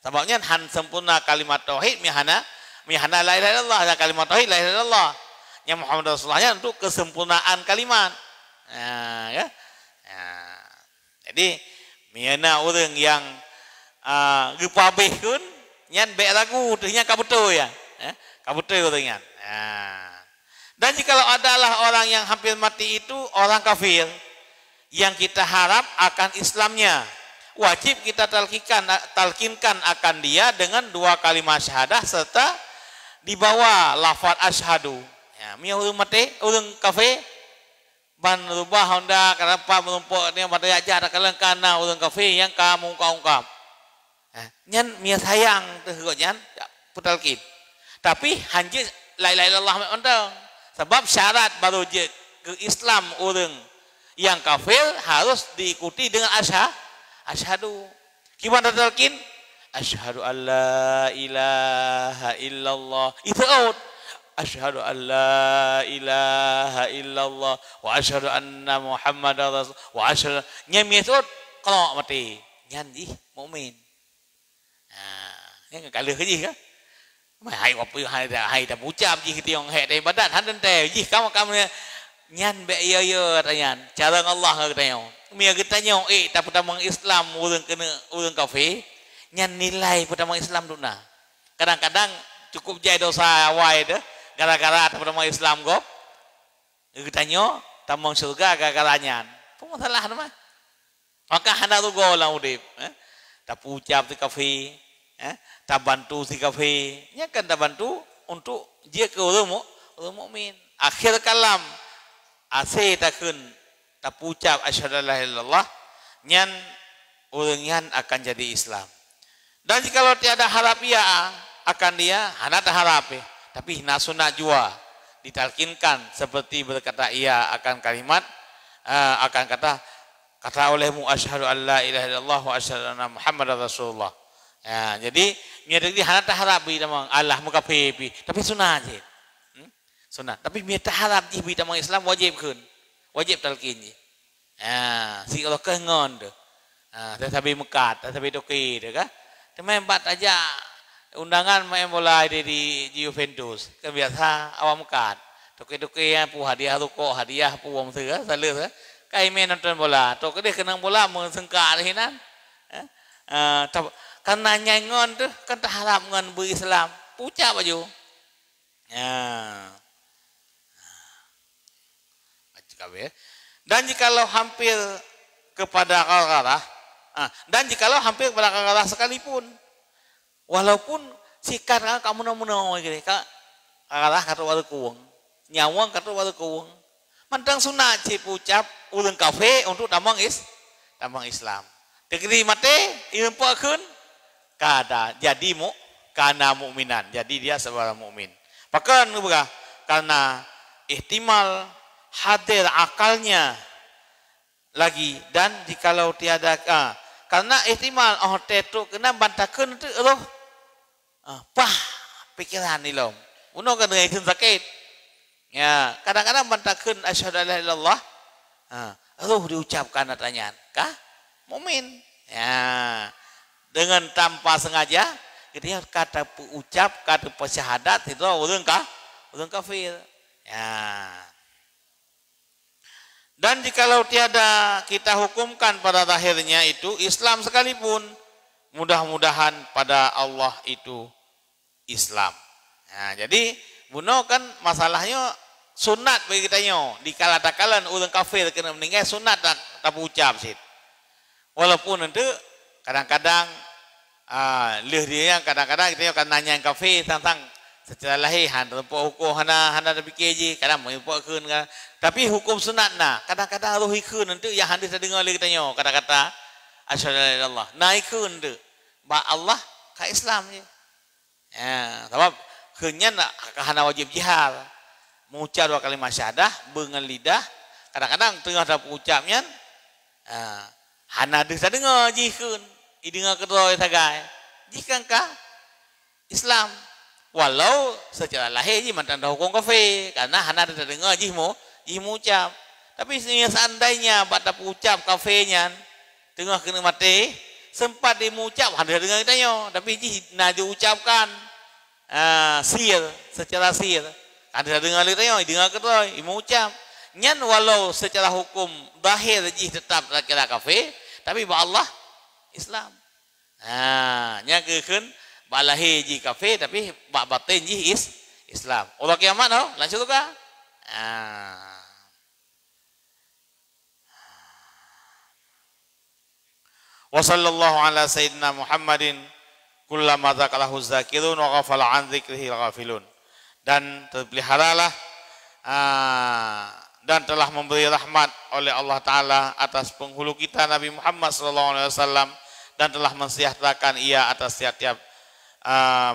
Speaker 1: Sebabnya han sempurna kalimat tauhid mihana la ilaha illallah, kalimat tauhid la ilaha illallah. Yang Muhammad Rasulullah untuk kesempurnaan kalimat. Ya. Jadi miana orang yang gepabehkeun nyan bae lagu teh nya kabetul ya. Kabetul orangnya. Dan jikalau adalah orang yang hampir mati itu orang kafir yang kita harap akan Islamnya, wajib kita talkinkan akan dia dengan dua kalimat syahadah serta di bawah lafaz asyhadu. Ya, mia urang mati, urang kafe ban rubah Honda kenapa menumpuk ni mata aja ada kalengkana urang kafe yang kamu ungkap. Nyan mia sayang teh kok nyan putalkin. Tapi hanjir la ilaha illallah mentang. Sebab syarat baru je ke Islam urang yang kafir harus diikuti dengan asyhadu. Gimana talkin? Asyhadu an la ilaha illallah. Itu out. Asyhadu an la ilaha illallah wa asyhadu anna Muhammadar Rasul wa asyhadu nyami itu kalau mati nyanyi mukmin. Yang kali ke kan? Hai wapu hai dah ucap ji kita yang hai dah ibadat han teh ji kamu nyan be yo tanyan cara Allah ke tanya. Mia kita nyong tapi tamang Islam urang kena urang kafir nyan nilai pertama Islam duna. Kadang-kadang cukup jai dosa awai dah gara-gara pertama Islam gop. Kita nyo tamang surga gara-gara nyan. Apa masalah nama? Maka hana tu go lah udip. Tak ucap di kafe, tak bantu di kafe. Nya kan tak bantu untuk dia ke orang mukmin. Akhir kalam ase takun tak ucap asyhadu an la ilaha illallah nyan ulengan akan jadi Islam. Dan jikalau tiada harap ia akan dia hana tak harap tapi hina sunat jua ditalkinkan seperti berkata ia akan kalimat akan kata olehmu asyhadu an la ilaha illallah wa asyhadu anna muhammadar rasulullah. Ya, jadi miadagi hana tak harap bi tamang Allah muka pepi tapi sunat je. Sunat tapi miad tak harap je bi tamang Islam wajib keun. Wajib talkin je. Ya, si kalau kengon tu. Tetapi mekat, tetapi doki tu kan. Main bat aja undangan main bola di Juventus. Kan biasa awam mekat. Doki-doki yang pu hadiah rokok, hadiah pu wong tu kan, saleh kan. Kai main nonton bola, tok dia kenang bola mengsengka hinan. Karena nyengon tu kan tak harap ngan berislam. Pucak baju. Ya. Dan jikalau hampir kepada kalah, dan jikalau hampir kepada kalah sekalipun, walaupun sikat kamu namun gini, kalah kata walau kuang, nyawang kata walau kuang, mantang sunat cip ucap ulun kafe untuk tamang Islam. Degri mate ilmuakun kada jadi karena mukminan, jadi dia seorang mukmin. Bahkan karena ihtimal hadir akalnya lagi dan jikalau tiada karena ihtimal tetu kena bantakeun tu roh pah pikiran ni lom uno kan dengan sakit ya kadang-kadang bantakeun asyhadu an la ilaha illallah roh diucapkan tanyaan kah mukmin ya dengan tanpa sengaja ketika kata ucap kata syahadat itu urang kafir ya. Dan jikalau tiada kita hukumkan pada zahirnya itu Islam sekalipun, mudah-mudahan pada Allah itu Islam. Nah, jadi buno kan masalahnya sunat bagi kita nyo. Dikala takalan orang kafir kena meninggal sunat tak ucap sih. Walaupun itu kadang-kadang dia kadang-kadang kita akan nanya yang kafir tentang secara lahir tempat hukum hana fikir je kadang membuat keun kan tapi hukum sunat nah kadang-kadang roh ikun nanti yang hadis dengar lagi tanya kata-kata asyhadu an la ilaha illallah naikun tu ba Allah ka Islam je ya sebab keunnya nak hana wajib jihad mengucap dua kalimat syahadah dengan lidah kadang-kadang tengah dah ucapnya hana desa dengar je keun i dengar kedua tagai jikankah Islam walau secara lahir je mantan dah hukum kafir karena hana ada dengar jimu ucap tapi seandainya pada ucap kafirnya tengah kena mati sempat dia mengucap hana dengar tanya tapi ji nak diucapkan sir secara sir ada dengar tanya dengar kedua mengucap nyan walau secara hukum zahir ji tetap kira kafir tapi ba Allah Islam nya keun balahi ji kafir tapi bak batin ji Islam. Allah kiamat tau, langsung ka. Wa sallallahu ala sayyidina Muhammadin kullama dzakalahu dzakirun wa ghafala an dzikrihi ghafilun. Dan terpeliharalah dan telah memberi rahmat oleh Allah Ta'ala atas penghulu kita Nabi Muhammad sallallahu alaihi wasallam dan telah mensejahterakan ia atas setiap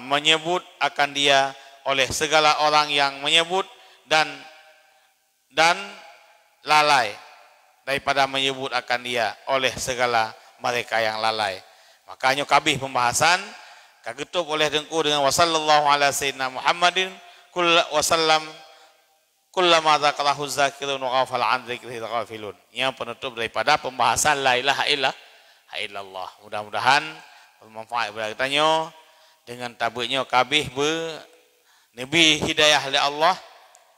Speaker 1: menyebut akan dia oleh segala orang yang menyebut dan lalai daripada menyebut akan dia oleh segala mereka yang lalai. Makanya kabih pembahasan kagetup oleh dengku dengan wasallallahu ala sayyidina Muhammadin wasallam kullama dzakalahu dzakirun wa ghafala an dzikrihi ghafilun. Yang penutup daripada pembahasan la ilaha illallah. Mudah-mudahan bermanfaat kepada kita dengan tabuknya kabih nabi hidayah oleh Allah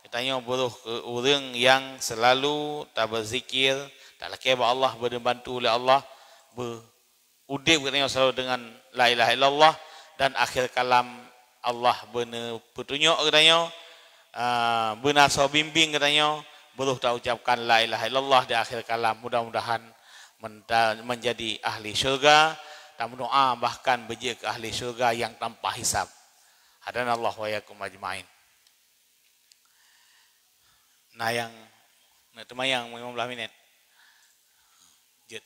Speaker 1: kitanya buruh ke orang yang selalu tak berzikir tak laki Allah berbantu oleh Allah berudip katanya selalu dengan la ilaha illallah dan akhir kalam Allah benar petunjuk katanya benar so bimbing katanya buruh tak ucapkan la ilaha illallah di akhir kalam mudah-mudahan menjadi ahli syurga dan berdoa bahkan berjaya ke ahli syurga yang tanpa hisab. Hadanallah wa yakum ajmain. Nah yang temayang 15 minit. Jut.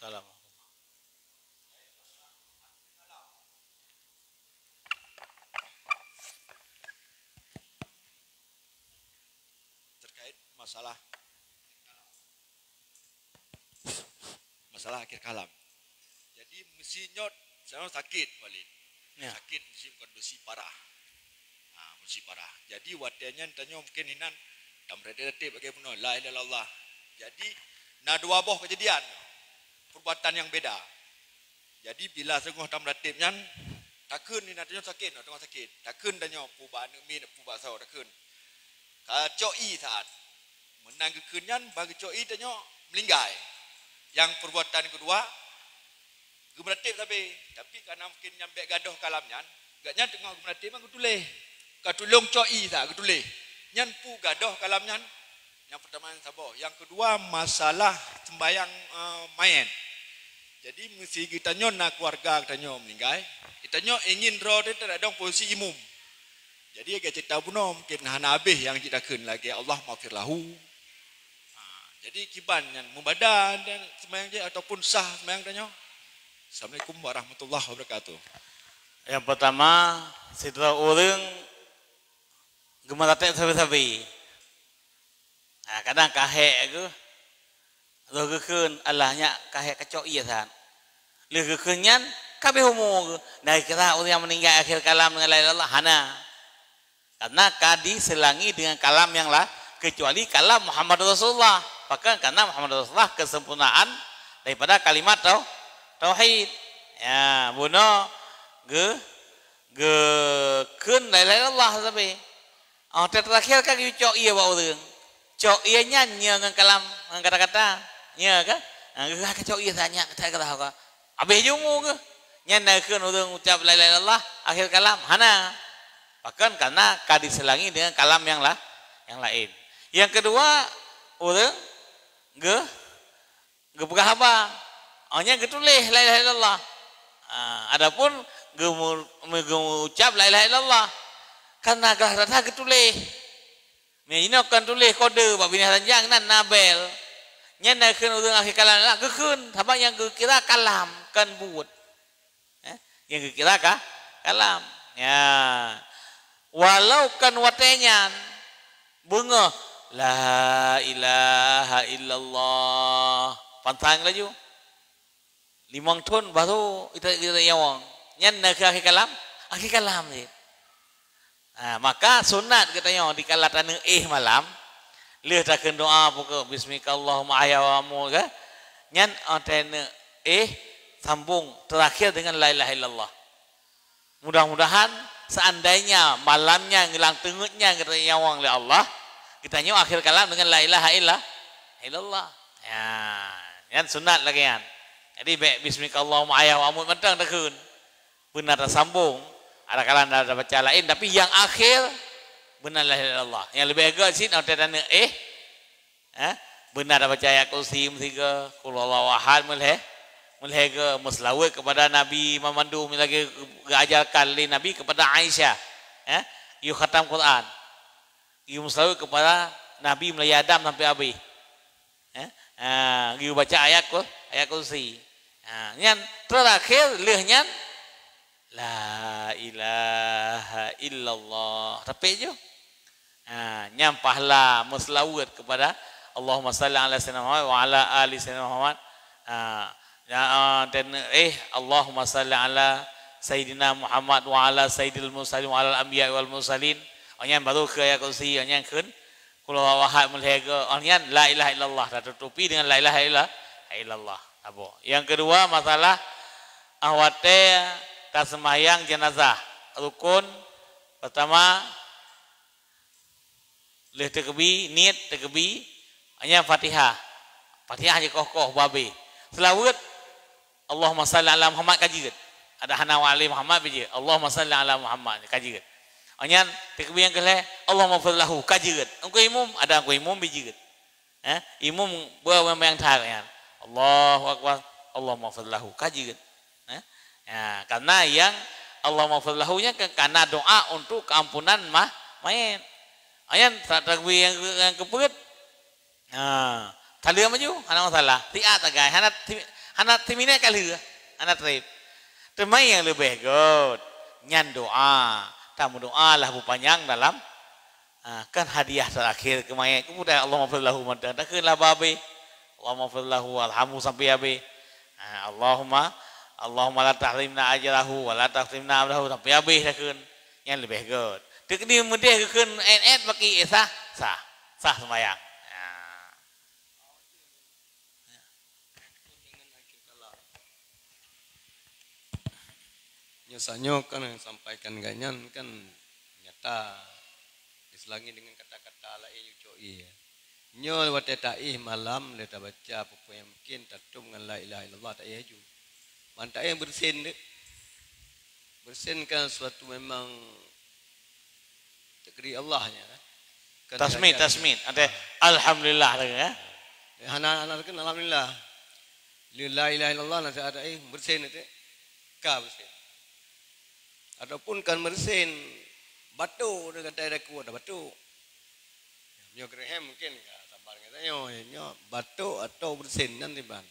Speaker 1: Salam.
Speaker 2: Terkait masalah akhir kalam. Jadi mestinya saya sakit balik.
Speaker 1: Ya.
Speaker 2: Sakit mesti bukan besi parah. Mesti parah. Jadi watanya tanya mungkin inan dan berdetik bagaimana la ilaha illallah. Jadi dua boh kejadian. Perbuatan yang beda. Jadi bila sengguh tam ratibnya takun ni tanya sakit tengah sakit. Takun tanya puba mi puba sao takun. Kacoi saat menang kekenyan bagi coi tanya melinggai. Yang perbuatan kedua gemeratip tapi karena mungkin nyampe gaduh kalamnya gaknya tengah gemeratip mang ketuleh katulung coi tak ketuleh nyan pu gaduh kalamnya yang pertama sabar yang kedua masalah sembayang main jadi mesti kita nyona keluarga kita nyo meninggal kita nyo ingin roh dia tak ada posisi imum jadi agak cerita buno mungkin hana habis yang kita kun lagi Allah maghfirlahu jadi kiban yang membadan dan sembahyang je ataupun sah sembahyang tanya. Assalamualaikum warahmatullahi wabarakatuh.
Speaker 1: Yang pertama, sidra orang gemaratek sabi-sabi. Kadang kahek ke, atau kekeun Allahnya kahek kacok iya san. Lih kekeunyan kabeh umur ke. Nah kira orang yang meninggal akhir kalam dengan la ilaha illallah hana. Karena kadi selangi dengan kalam yang lah kecuali kalam Muhammad Rasulullah. Bahkan karena Muhammad Rasulullah kesempurnaan daripada kalimat tauhid. Ya, buno kun la ilaha illallah sabi. Terakhir kan cok iya ba urang. Cok iya nyanyi dengan kalam dengan kata-kata. Nya kan? Ka cok iya tanya kata ka. Habis jumu ke? Nyan kun urang ucap la ilaha illallah akhir kalam hana. Bahkan karena kadi selangi dengan kalam yang lain. Yang kedua, urang buka apa? Hanya getulih la ilaha illallah. Adapun mengucap la ilaha illallah karena rata getulih. Ini akan tulis kode bab bini ranjang nan nabel. Nya nakeun urang akhir kalam lah gekeun sabab yang kira kalam kan buat. Yang kira kalam. Ya. Walau kan watenyan bunga la ilaha illallah pantang laju 5 tahun baru kita nyawang nyan nak akhir kalam ni. Maka sunat katanya di kala tanah malam leh takkan doa pokok bismikallahumma ahyawamu ke nyan antena sambung terakhir dengan la ilaha illallah. Mudah-mudahan seandainya malamnya ngilang tengutnya kita nyawang oleh Allah kita nyaw akhir kalam dengan la ilaha illallah. Ya, yang sunat lagi kan. Jadi bismikallahumma ahyawamu mentang takun. Benar tersambung. Ada kalam ada baca lain tapi yang akhir benar la ilaha illallah. Yang lebih agak sih ada tanda benar baca ayat kursi mestiga qul huwallahu ahad mulai ke muslawat kepada Nabi memandu lagi ajarkan li Nabi kepada Aisyah. You khatam Quran. You muslawat kepada Nabi mulai Adam sampai habis. You baca ayat kursi. Yang terakhir lehnya la ilaha illallah. Tapi je. Nyampahlah muslawat kepada Allahumma salli ala sayyidina Muhammad wa ala ali sayyidina Muhammad. Dan Allahumma salli ala sayyidina Muhammad wa ala sayyidil mursalin wa ala al-anbiya wal mursalin. Onyan baru ke ayat kursi onyan kun qul huwallahu ahad mulai ke onyan la ilaha illallah tutupi dengan la ilaha illallah. Apa? Yang kedua masalah awate sembahyang jenazah. Rukun pertama leh tekbi niat tekbi hanya Fatihah. Fatihah je kokoh babe. Selawat Allahumma salli ala Muhammad kaji kat. Ada hana wa ali Muhammad biji. Allahumma salli ala Muhammad kaji kat. Onyan tekbir yang kelih Allahumma fadlahu kaji kat. Engko imum ada engko imum biji kat. Imum bawa yang thar kan. Allahu akbar Allahumma fadlahu kaji kat. Karena yang Allahumma fadlahu-nya karena doa untuk keampunan mayit. Onyan tekbir yang kepeut. Tali maju, hana masalah. Tiat agai, hana Anak timine kali anak trip. Temai yang lebih good. Nyan doa. Tamu doa lah panjang dalam kan hadiah terakhir kemai. Kemudian Allah maafillahu madan. Tak kena babe. Allah maafillahu warhamu sampai abe. Allahumma la tahrimna ajrahu wa la tahrimna amrahu sampai abe tak kena. Yang lebih good. Tek ni mudih kena et bagi sah sembahyang.
Speaker 3: Biasanya kan yang sampaikan ganyan kan nyata diselangi dengan kata-kata lain yucoi. Nyo wate taih malam le ta baca apa yang mungkin tatum dengan la ilaha illallah tak yaju. Mantak yang bersin dek. Bersin kan suatu memang takdir Allahnya. Kan
Speaker 1: Tasmid. Ada alhamdulillah ya.
Speaker 3: Anak-anak kan alhamdulillah. La ilaha illallah nanti ada bersin itu. Ka bersin. Ataupun kan bersin batu dengan daerah kuat batu. Nyo Graham mungkin sabar katanya batu atau bersin nanti ban.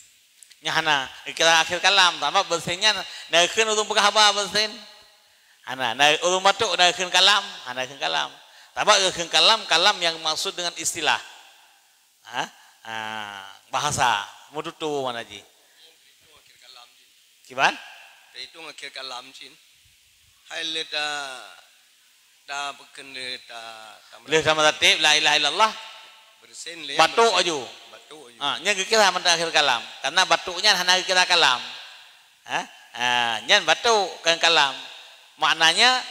Speaker 1: Nyahana kita akhir kalam tambah bersinnya naikeun ulun pegahaba bersin. Hana na ulun batu naikeun kalam, naikeun kalam. Tambah naikeun kalam yang maksud dengan istilah. Bahasa mudutu mana ji? Kiban?
Speaker 3: Itu akhir kalam cin. Hai ta bukan
Speaker 1: le sama tatib la ilaha illallah
Speaker 3: bersin
Speaker 1: batu aju. Nya kira man akhir kalam karena batunya hana kira kalam. Nya batu kan kalam. Maknanya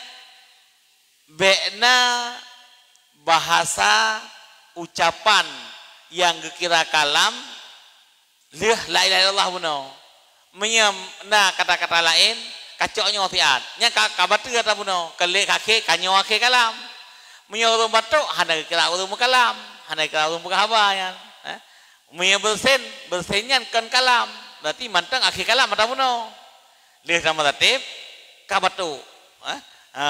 Speaker 1: be'na bahasa ucapan yang kira kalam leh la ilaha illallah beno. Menyemna kata-kata lain kacoknya tiat nya kabatu kata buno kele kake kanyo ake kalam menyorong batuk hana kira ulum kalam hana kira ulum kahabayan menye bersenyan kan kalam berarti mantang ake kalam mata buno leh sama tatib kabatu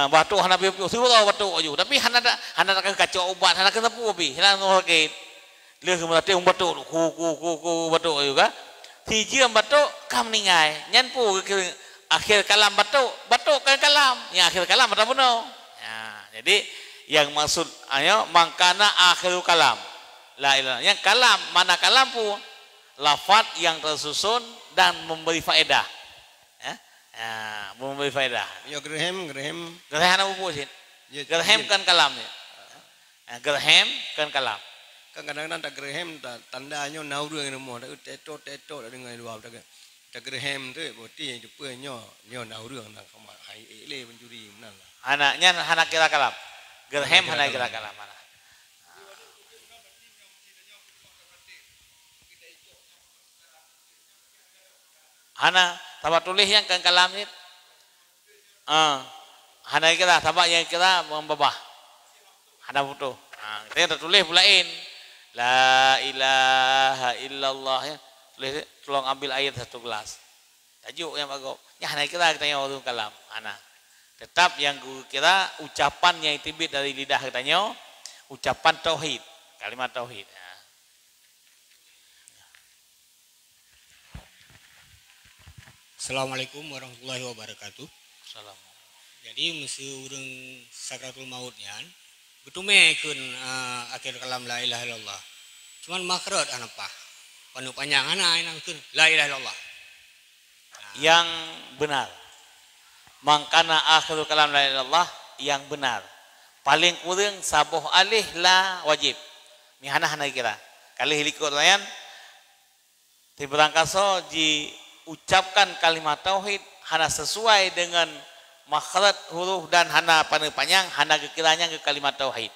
Speaker 1: batu hana piu suruh batu aju tapi hana kacok ubat hana kena pubi hana ngorket leh sama tatib batu ku batu aju ka hiji batu kam ningai nyan pu akhir kalam batu kan kalam yang akhir kalam apa benar jadi yang maksud mangkana akhir kalam la ilaha yang kalam mana kalam pun lafaz yang tersusun dan memberi faedah memberi faedah
Speaker 3: ya Graham
Speaker 1: apa sih Graham kan kalam Graham kan kalam
Speaker 3: kan kadang-kadang tak Graham tandanya nauru yang mau tak teto dengan dua tak Graham tu berarti jumpa nyo nahu rang nak hai ele pencuri benar lah.
Speaker 1: Anaknya anak kira kalam. Graham anak kira kalam mana. Hana tabak tulis yang kan kalam ni. Hana kira tabak yang kira membabah. Hana foto. Kita tulis pulain. La ilaha illallah ya. Tolong ambil air satu gelas. Tajuk yang bagus. Ya hana kira kita yang ulum kalam. Hana. Tetap yang kira ucapan yang tibit dari lidah katanya ucapan tauhid, kalimat tauhid.
Speaker 4: Assalamualaikum warahmatullahi wabarakatuh.
Speaker 1: Salam.
Speaker 4: Jadi mesti urang sakratul mautnya betumekeun akhir kalam la ilaha illallah. Cuman makhraj anapa? Panu panjangan nangkeun la ilaha illallah.
Speaker 1: Yang benar. Mangkana akhirul kalam la ilaha illallah yang benar. Paling kurang sabuh alih la wajib. Mihana hana kira. Kali hilikut layan di berangkaso diucapkan kalimat tauhid hana sesuai dengan makhraj huruf dan hana panu panjang hana kekiranya ke kalimat tauhid.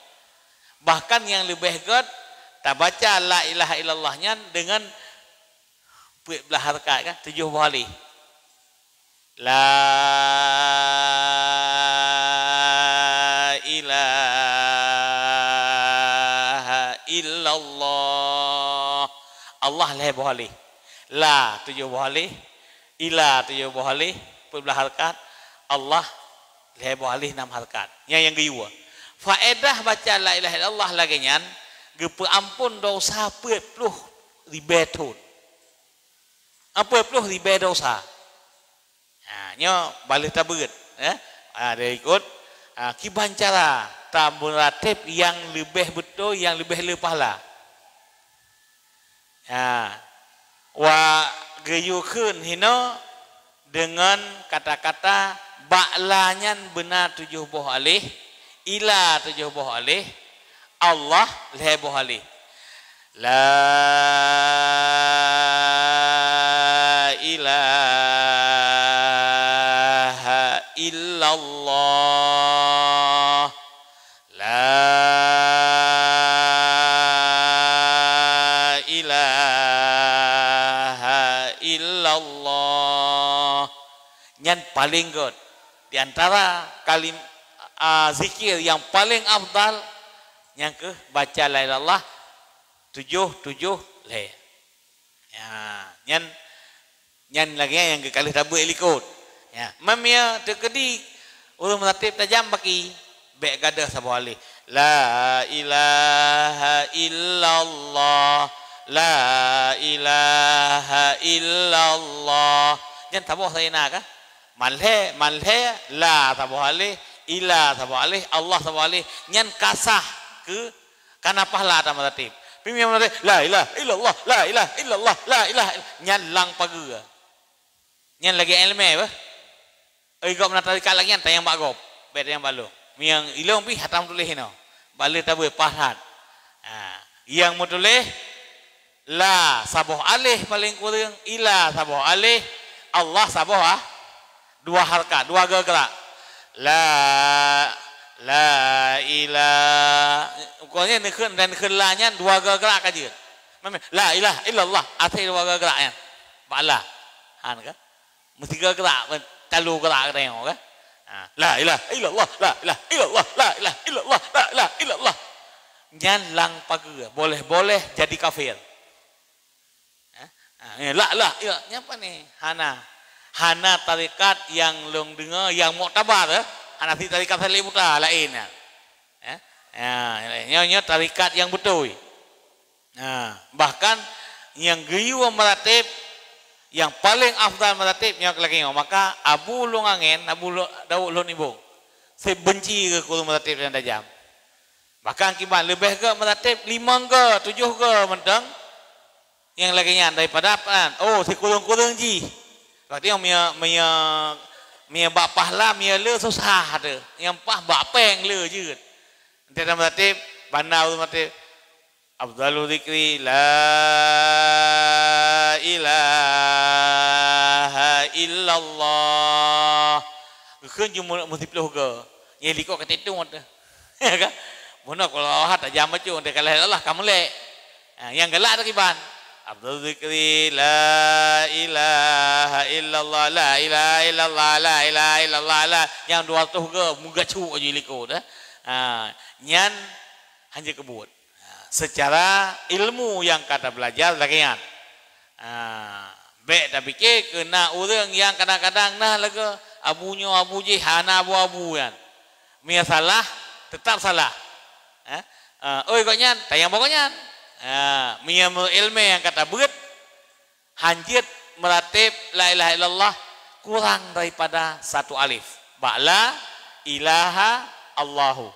Speaker 1: Bahkan yang lebih god tak baca la ilaha illallahnya dengan belah harkat kan 7 kali. La ilaha illallah. Allah lebih boleh. La 7 kali, ila 7 kali, belah harkat. Allah lebih boleh 6 harkat. Yang kedua, faedah baca la ilaha illallah lagi nyan gepe ampun dosa 40 ribetun. Apa perlu riba dosa. Nya balik tabut. Dia ikut kiban cara tambun ratib yang lebih betul, yang lebih pahala. Wa geyukeun hina dengan kata-kata ba'lanyan benar 70 alih, ila 70 alih, Allah lebuh alih. La ilaha illallah. La ilaha illallah. Yang paling good di antara kalim zikir yang paling afdal yang ke baca la ilaha illallah 7 le. Ya, nyan lagi yang ke kali tabu ikut. Ya, mamia terkedi urang meratib tajam baki be gadah sabah alih. La ilaha illallah. La ilaha illallah. Jangan tabuh saya nak kah? Malhe la tabuh alih, ila tabuh alih, Allah tabuh alih. Nyan kasah ke kana pahala ta meratib. Pimia meratib la ilaha illallah, la ilaha illallah, la ilaha nyan lang pagu. Nyan lagi ilmu apa? Gop nak tarikat lagi yang tayang bagop, bet yang balu. Miang ilong pi hatam tulis hino. Balu tabu pahat. Yang mau tulis la sabuh alih paling kurang, ila sabuh alih, Allah sabuh dua harkat, dua gerak. La ilaha. Pokoknya nekun dan kelanya dua gerak aja. La ilaha illallah atai dua geraknya. Bala. Han kan? Mesti gerak talu gerak tengok kan? La ilaha illallah, la ilaha illallah, la ilaha illallah, la ilaha illallah. Jangan lang pagu, boleh jadi kafir. La nyapa nih? Hana tarikat yang long dengar yang muktabar hana tarikat salimuta lain nya tarikat yang betul. Bahkan yang geyu meratib yang paling afdal meratib nya lagi maka Abu Lungangen, Abu Daud Lun Ibung. Saya benci ke kurung meratib yang tajam. Bahkan kiban lebih ke meratib 5 ke 7 ke mentang yang lagi nya daripada si kurung-kurung ji. Berarti yang mia bak pahla mia le susah tu. Yang pah bak peng le je. Nanti dalam meratib bandar meratib afdalul zikri la ilaha illallah. Keun cuma mesti peluh ke. Ye liko kat itu tu. Ya kan? Bona kalau hat jam macam dia kalau Allah kamu le. Yang galak tu kiban. Afdalul zikri la ilaha illallah, la ilaha illallah, la ilaha illallah, la. Yang 200 ke muga cu aja liko dah. Nyan hanya kebut. Secara ilmu yang kata belajar lagian. Baik tapi ke kena orang yang kadang-kadang nah lega abunya abu je hana abu-abu kan. Mia salah tetap salah. Oi kok nyan, tayang pokoknya. Mia ilmu yang kata beut hanjit meratib la ilaha illallah kurang daripada 1 alif. Ba'la ilaha Allahu.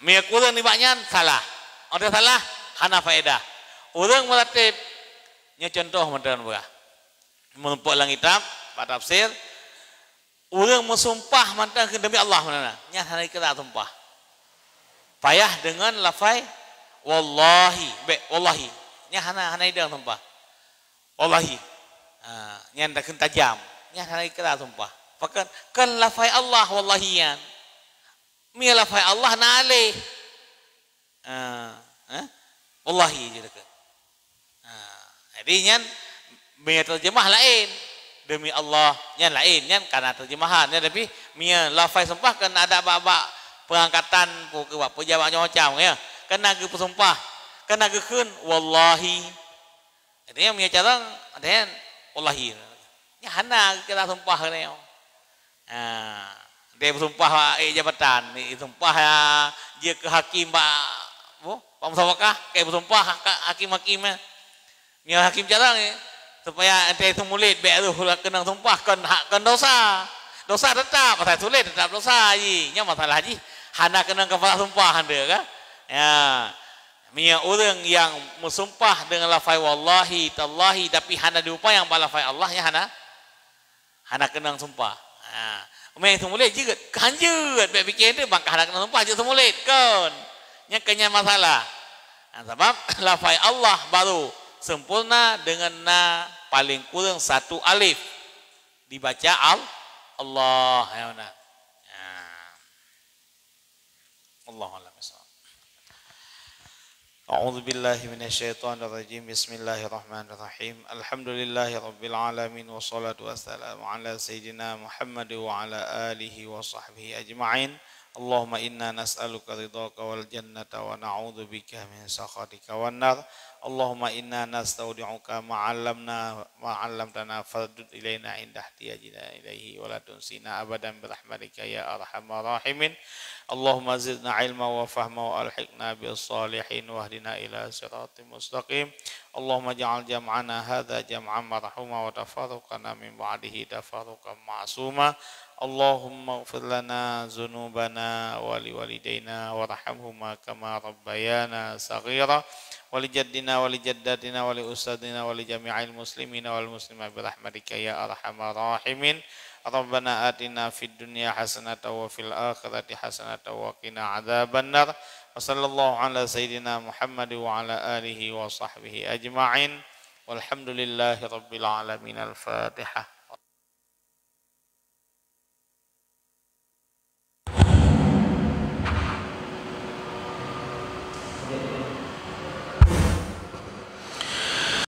Speaker 1: Mia kurang ni baknya salah. Orang salah hana faedah. Orang meratib nya contoh modern berah. Menumpuk lang kitab, pak tafsir. Orang mensumpah mantang demi Allah mana. Nya hari kita sumpah. Payah dengan lafai wallahi, wallahi. Nya hana idang sumpah. Wallahi. Nya ndak tajam. Nya hari kita sumpah. Pakan kan lafai Allah wallahian. Mia lafai Allah na alih. Wallahi je dekat. Jadi nyan mia terjemah lain demi Allah nyan lain nyan karena terjemahan ya tapi mia lafai sumpah kan ada bab pengangkatan ke pejabat macam ya kena ke pesumpah kena ke keun wallahi. Jadi mia cara ada wallahi. Nya hana kita sumpah ni. Dia bersumpah jabatan, sumpah dia ke hakim pak musawakah kayak bersumpah hakim-hakim. Mia hakim jarang supaya ente itu mulit baik tu kena sumpah kan dosa. Dosa tetap, pasal sulit tetap dosa ji. Nya masalah ji. Hana kena kepala sumpah anda kan? Ya. Mia orang yang bersumpah dengan lafaz wallahi tallahi tapi hana diupa yang balafai Allah nya hana kena sumpah. Ha. Main semulit juga kanjut baik fikir dia bang hana kena sumpah je semulit kan. Nya kenya masalah. Sebab lafaz Allah baru sempurna dengan na paling kurang satu alif dibaca Allah ya benar. Allah alam. A'udzu billahi minasyaitonir rajim. Bismillahirrahmanirrahim. Alhamdulillahi rabbil alamin wassalatu wassalamu ala sayyidina Muhammad wa ala alihi wa sahbihi ajma'in. Allahumma inna nas'aluka ridhaka wal jannata wa na'udzu bika min sakhatika wan nar. Allahumma inna nastaudi'uka ma 'allamtana fardud ilaina inda ihtiyajina ilaihi wa la tunsina abadan bi rahmatika ya arhamar rahimin. Allahumma zidna ilma wa fahma wa alhiqna bis salihin wahdina ila siratal mustaqim. Allahumma ja'al jam'ana hadza jam'an marhuma wa tafarruqana min ba'dihi tafarruqan ma'suma. Allahumma ighfir lana dzunubana wa liwalidayna warhamhuma kama rabbayana saghira wa li jaddina wa li jaddatina wa li ustadina wa li jami'il muslimina wal muslimat bi rahmatika ya arhamar rahimin. Rabbana atina fid dunya hasanatan wa fil akhirati hasanatan wa qina adzabannar. Wa sallallahu ala sayyidina Muhammad wa ala alihi wa sahbihi ajma'in. Walhamdulillahi rabbil alamin. Al-Fatihah.